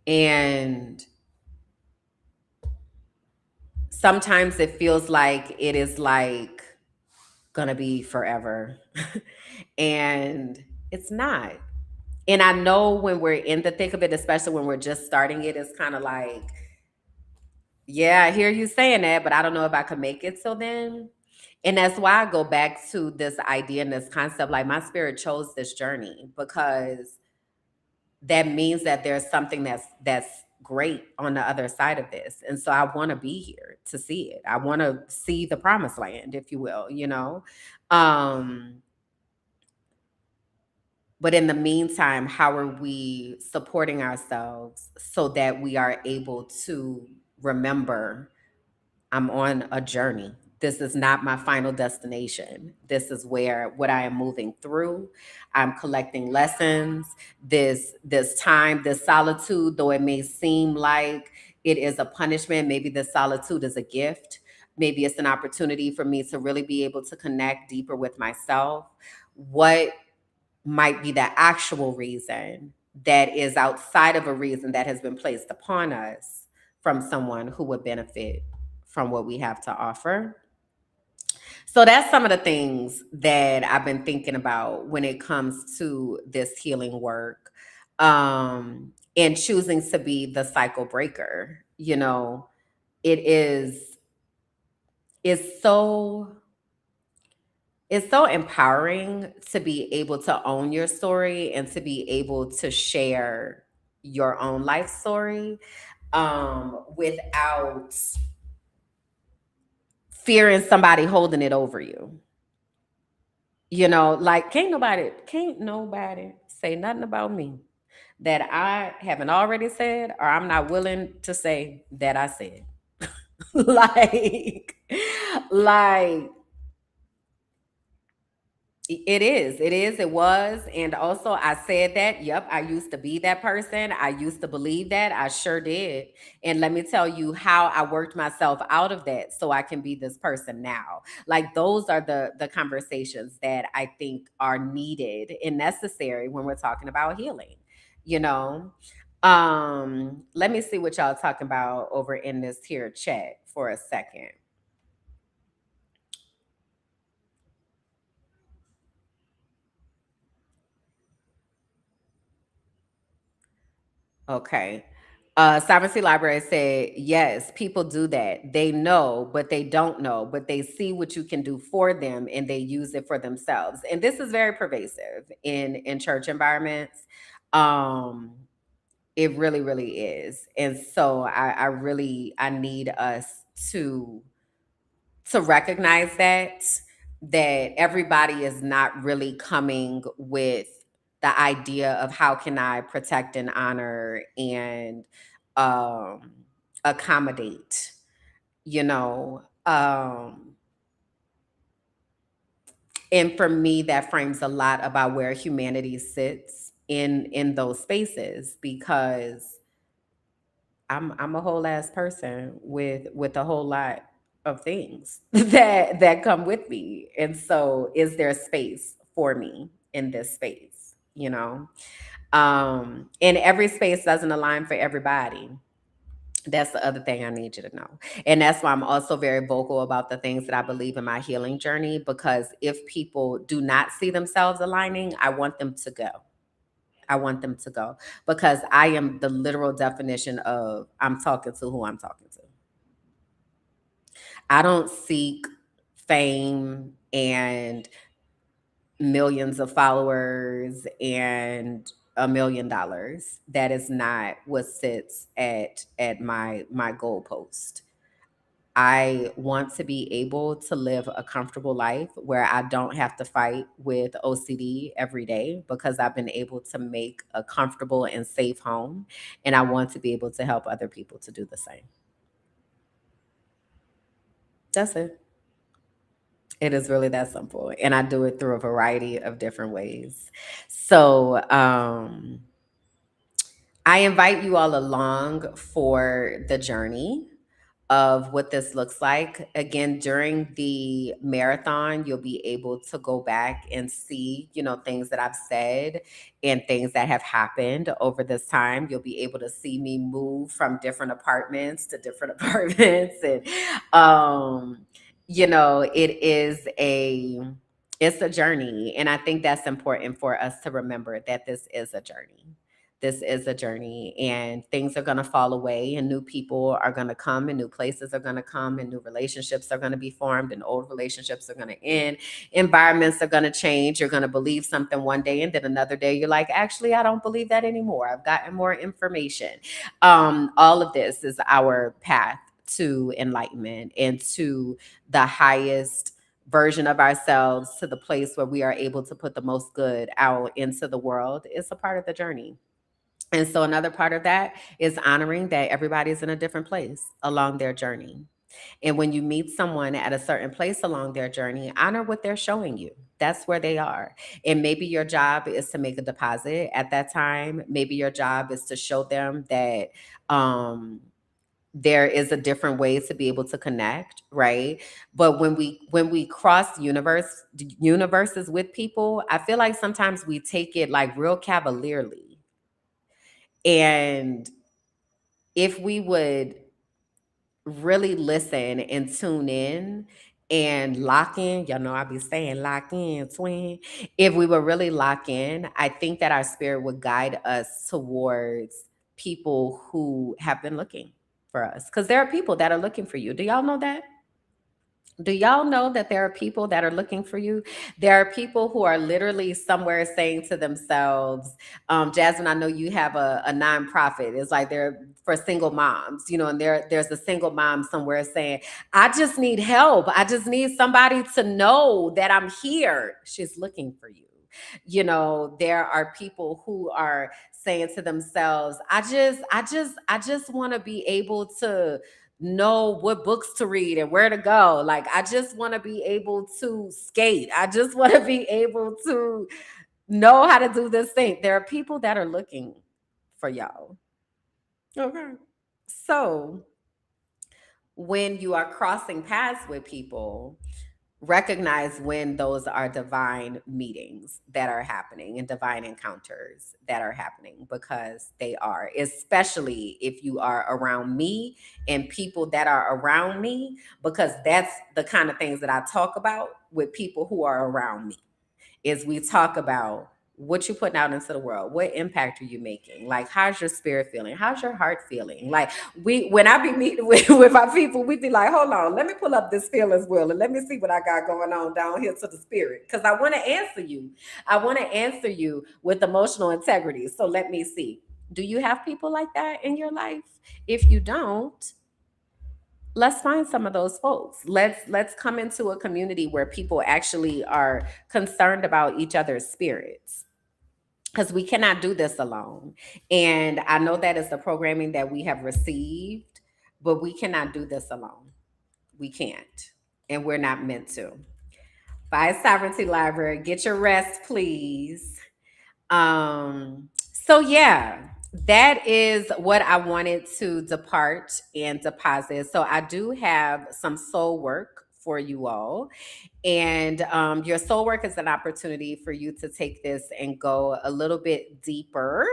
Speaker 2: And sometimes it feels like it is like gonna be forever. And it's not. And I know when we're in the thick of it, especially when we're just starting it, it's kind of like, yeah, I hear you saying that, but I don't know if I could make it till then. And that's why I go back to this idea and this concept. Like my spirit chose this journey because that means that there's something that's great on the other side of this. And so I want to be here to see it. I want to see the promised land, if you will, But in the meantime, how are we supporting ourselves so that we are able to remember I'm on a journey. This is not my final destination. This is what I am moving through. I'm collecting lessons. This time, this solitude, though it may seem like it is a punishment, maybe the solitude is a gift. Maybe it's an opportunity for me to really be able to connect deeper with myself. What might be the actual reason that is outside of a reason that has been placed upon us from someone who would benefit from what we have to offer. So that's some of the things that I've been thinking about when it comes to this healing work, and choosing to be the cycle breaker. You know, it is it's so it's so empowering to be able to own your story and to be able to share your own life story, without fearing somebody holding it over you. You know, like can't nobody say nothing about me that I haven't already said or I'm not willing to say that I said. like like it was. And also I said that, yep, I used to be that person. I used to believe that. I sure did. And let me tell you how I worked myself out of that so I can be this person now. Like those are the conversations that I think are needed and necessary when we're talking about healing, you know. Let me see what y'all talking about over in this here chat for a second. Okay. Sovereignty Library said, yes, people do that. They know, but they don't know, but they see what you can do for them and they use it for themselves. And this is very pervasive in church environments. Um, it really, really is. And so I need us to recognize that everybody is not really coming with the idea of how can I protect and honor and um accommodate, you know. And for me that frames a lot about where humanity sits in those spaces, because I'm a whole ass person with a whole lot of things that come with me. And so is there space for me in this space, you know? And every space doesn't align for everybody. That's the other thing I need you to know. And that's why I'm also very vocal about the things that I believe in my healing journey, because if people do not see themselves aligning, I want them to go. I want them to go, because I am the literal definition of I'm talking to who I'm talking to. I don't seek fame and millions of followers and $1 million. That is not what sits at my goalpost. I want to be able to live a comfortable life where I don't have to fight with OCD every day, because I've been able to make a comfortable and safe home. And I want to be able to help other people to do the same. That's it. It is really that simple. And I do it through a variety of different ways. So, I invite you all along for the journey of what this looks like. Again, during the marathon, you'll be able to go back and see, you know, things that I've said and things that have happened over this time. You'll be able to see me move from different apartments to different apartments. And, you know, it's a journey. And I think that's important for us to remember that this is a journey. This is a journey, and things are going to fall away, and new people are going to come, and new places are going to come, and new relationships are going to be formed, and old relationships are going to end. Environments are going to change. You're going to believe something one day, and then another day you're like, actually, I don't believe that anymore. I've gotten more information. All of this is our path to enlightenment and to the highest version of ourselves, to the place where we are able to put the most good out into the world. It's a part of the journey. And so another part of that is honoring that everybody's in a different place along their journey. And when you meet someone at a certain place along their journey, honor what they're showing you. That's where they are. And maybe your job is to make a deposit at that time. Maybe your job is to show them that there is a different way to be able to connect, right? But when we cross universes with people, I feel like sometimes we take it like real cavalierly. And if we would really listen and tune in and lock in, y'all know I be saying lock in, twin. If we were really lock in, I think that our spirit would guide us towards people who have been looking for us. Because there are people that are looking for you. Do y'all know that? Do y'all know that there are people that are looking for you? There are people who are literally somewhere saying to themselves, Jasmine, I know you have a nonprofit. It's like they're for single moms, and there's a single mom somewhere saying, I just need help. I just need somebody to know that I'm here. She's looking for you. There are people who are saying to themselves, I just want to be able to know what books to read and where to go. Like, I just want to be able to skate. I just want to be able to know how to do this thing. There are people that are looking for y'all. Okay. So when you are crossing paths with people, recognize when those are divine meetings that are happening and divine encounters that are happening, because they are, especially if you are around me and people that are around me, because that's the kind of things that I talk about with people who are around me. Is we talk about what you putting out into the world, what impact are you making, like how's your spirit feeling, how's your heart feeling. Like, when I be meeting with our people, we be like, hold on, let me pull up this feelings wheel and let me see what I got going on down here to the spirit, because I want to answer you. I want to answer you with emotional integrity. So let me see, do you have people like that in your life? If you don't, let's find some of those folks. Let's come into a community where people actually are concerned about each other's spirits, because we cannot do this alone. And I know that is the programming that we have received, but we cannot do this alone. We can't, and we're not meant to. By Sovereignty Library, get your rest, please. So yeah, that is what I wanted to depart and deposit. So I do have some soul work for you all. And your soul work is an opportunity for you to take this and go a little bit deeper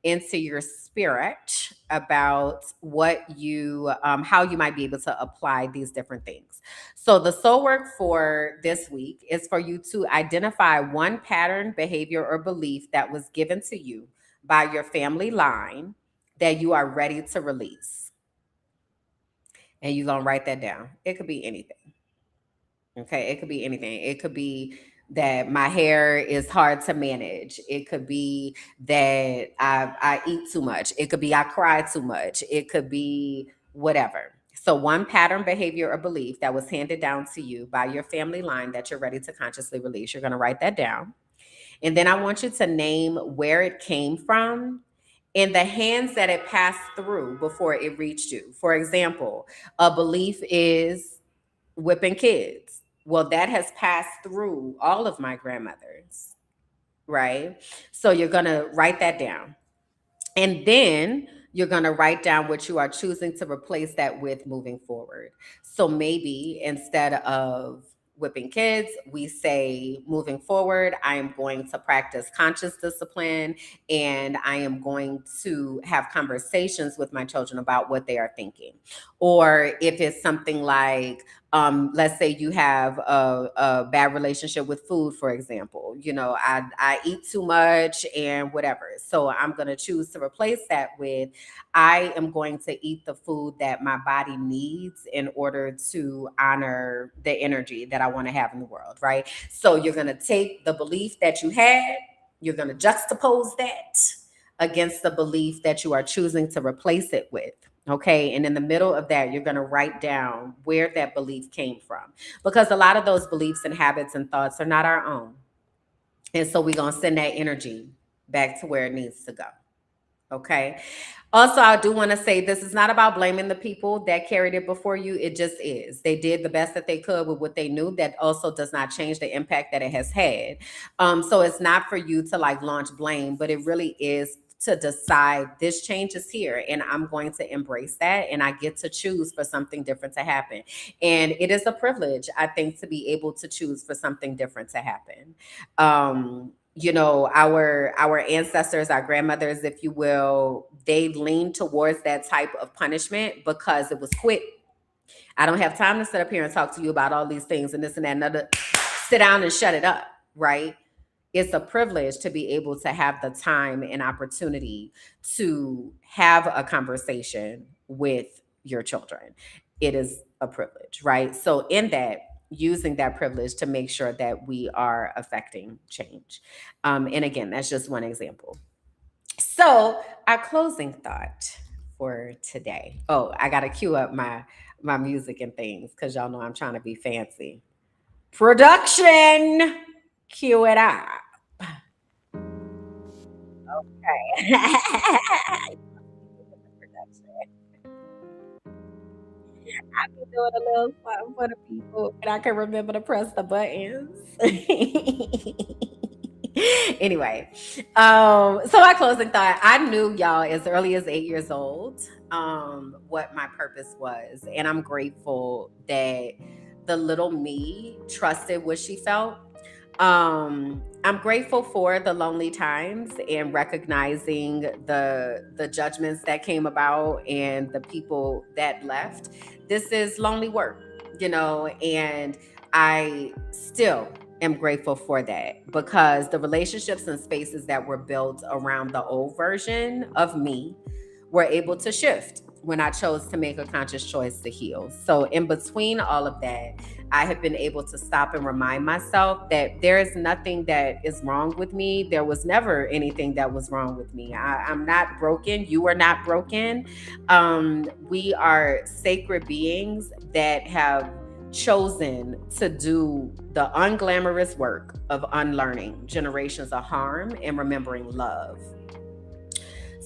Speaker 2: into your spirit about how you might be able to apply these different things. So the soul work for this week is for you to identify one pattern, behavior, or belief that was given to you by your family line that you are ready to release. And you're going to write that down. It could be anything. Okay, it could be anything. It could be that my hair is hard to manage. It could be that I eat too much. It could be I cry too much. It could be whatever. So one pattern, behavior, or belief that was handed down to you by your family line that you're ready to consciously release. You're going to write that down. And then I want you to name where it came from and the hands that it passed through before it reached you. For example, a belief is whipping kids. Well, that has passed through all of my grandmothers, right? So you're going to write that down. And then you're going to write down what you are choosing to replace that with moving forward. So maybe instead of whipping kids, we say moving forward, I am going to practice conscious discipline, and I am going to have conversations with my children about what they are thinking. Or if it's something like, let's say you have a bad relationship with food, for example. I eat too much and whatever. So I'm going to choose to replace that with, I am going to eat the food that my body needs in order to honor the energy that I want to have in the world, right? So you're going to take the belief that you had, you're going to juxtapose that against the belief that you are choosing to replace it with. Okay. And in the middle of that, you're going to write down where that belief came from, because a lot of those beliefs and habits and thoughts are not our own. And so we're going to send that energy back to where it needs to go. Okay. Also, I do want to say this is not about blaming the people that carried it before you. It just is. They did the best that they could with what they knew. That also does not change the impact that it has had. So it's not for you to like launch blame, but it really is to decide this change is here and I'm going to embrace that, and I get to choose for something different to happen. And it is a privilege, I think, to be able to choose for something different to happen. Our ancestors, our grandmothers, if you will, they leaned towards that type of punishment because it was quick. I don't have time to sit up here and talk to you about all these things and this and that and other. Sit down and shut it up, right? It's a privilege to be able to have the time and opportunity to have a conversation with your children. It is a privilege, right? So, in that, using that privilege to make sure that we are affecting change. And again, that's just one example. So, our closing thought for today. Oh, I got to cue up my music and things because y'all know I'm trying to be fancy. Production, cue it up. Okay. I be doing a little something for the people, and I can remember to press the buttons. Anyway, so my closing thought: I knew y'all as early as 8 years old, what my purpose was, and I'm grateful that the little me trusted what she felt. I'm grateful for the lonely times and recognizing the judgments that came about and the people that left. This is lonely work, and I still am grateful for that because the relationships and spaces that were built around the old version of me were able to shift when I chose to make a conscious choice to heal. So, in between all of that, I have been able to stop and remind myself that there is nothing that is wrong with me. There was never anything that was wrong with me. I'm not broken. You are not broken. We are sacred beings that have chosen to do the unglamorous work of unlearning generations of harm and remembering love.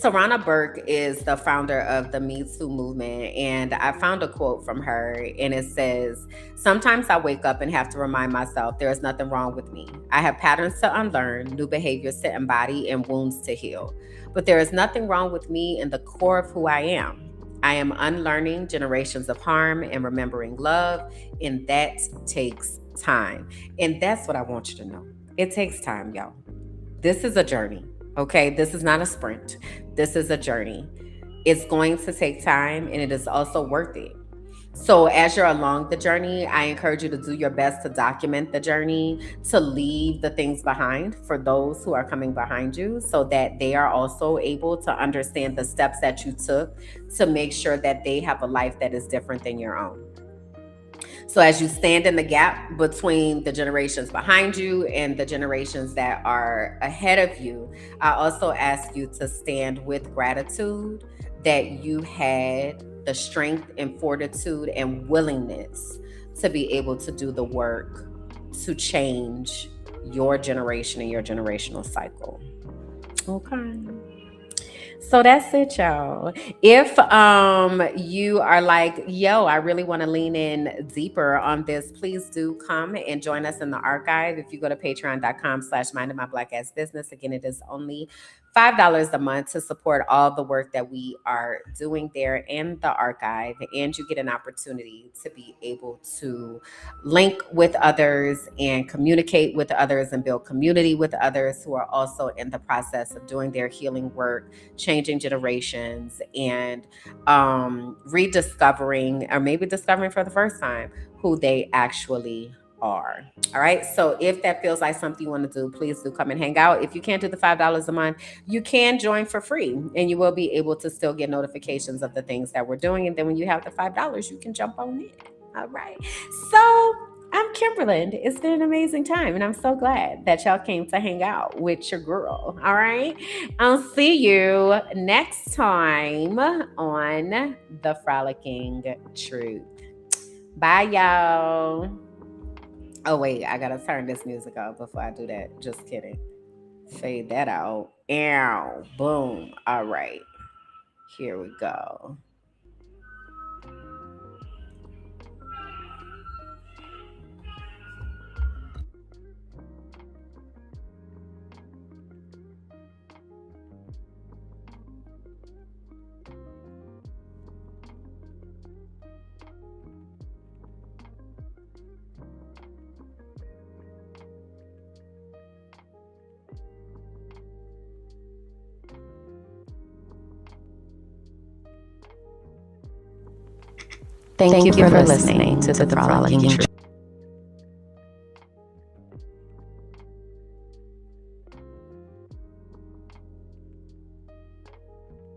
Speaker 2: Tarana Burke is the founder of the Me Too movement, and I found a quote from her, and it says, "Sometimes I wake up and have to remind myself there is nothing wrong with me. I have patterns to unlearn, new behaviors to embody, and wounds to heal. But there is nothing wrong with me in the core of who I am. I am unlearning generations of harm and remembering love, and that takes time." And that's what I want you to know. It takes time, y'all. This is a journey, okay? This is not a sprint. This is a journey. It's going to take time, and it is also worth it. So, as you're along the journey, I encourage you to do your best to document the journey, to leave the things behind for those who are coming behind you so that they are also able to understand the steps that you took to make sure that they have a life that is different than your own. So as you stand in the gap between the generations behind you and the generations that are ahead of you, I also ask you to stand with gratitude that you had the strength and fortitude and willingness to be able to do the work to change your generation and your generational cycle. Okay. So that's it, y'all. If you are like, yo, I really want to lean in deeper on this, please do come and join us in the archive. If you go to patreon.com/minding my black ass business, again, it is only $5 a month to support all the work that we are doing there in the archive. And you get an opportunity to be able to link with others and communicate with others and build community with others who are also in the process of doing their healing work, changing generations, and rediscovering or maybe discovering for the first time who they actually are. All right. So if that feels like something you want to do, please do come and hang out. If you can't do the $5 a month, you can join for free and you will be able to still get notifications of the things that we're doing. And then when you have the $5, you can jump on in. All right. So I'm Kimberland. It's been an amazing time, and I'm so glad that y'all came to hang out with your girl. All right. I'll see you next time on the Frolicking Truth. Bye, y'all. Oh, wait, I gotta turn this music off before I do that. Just kidding. Fade that out. Ow. Boom. All right. Here we go. Thank you for listening to the Frolicking Truth.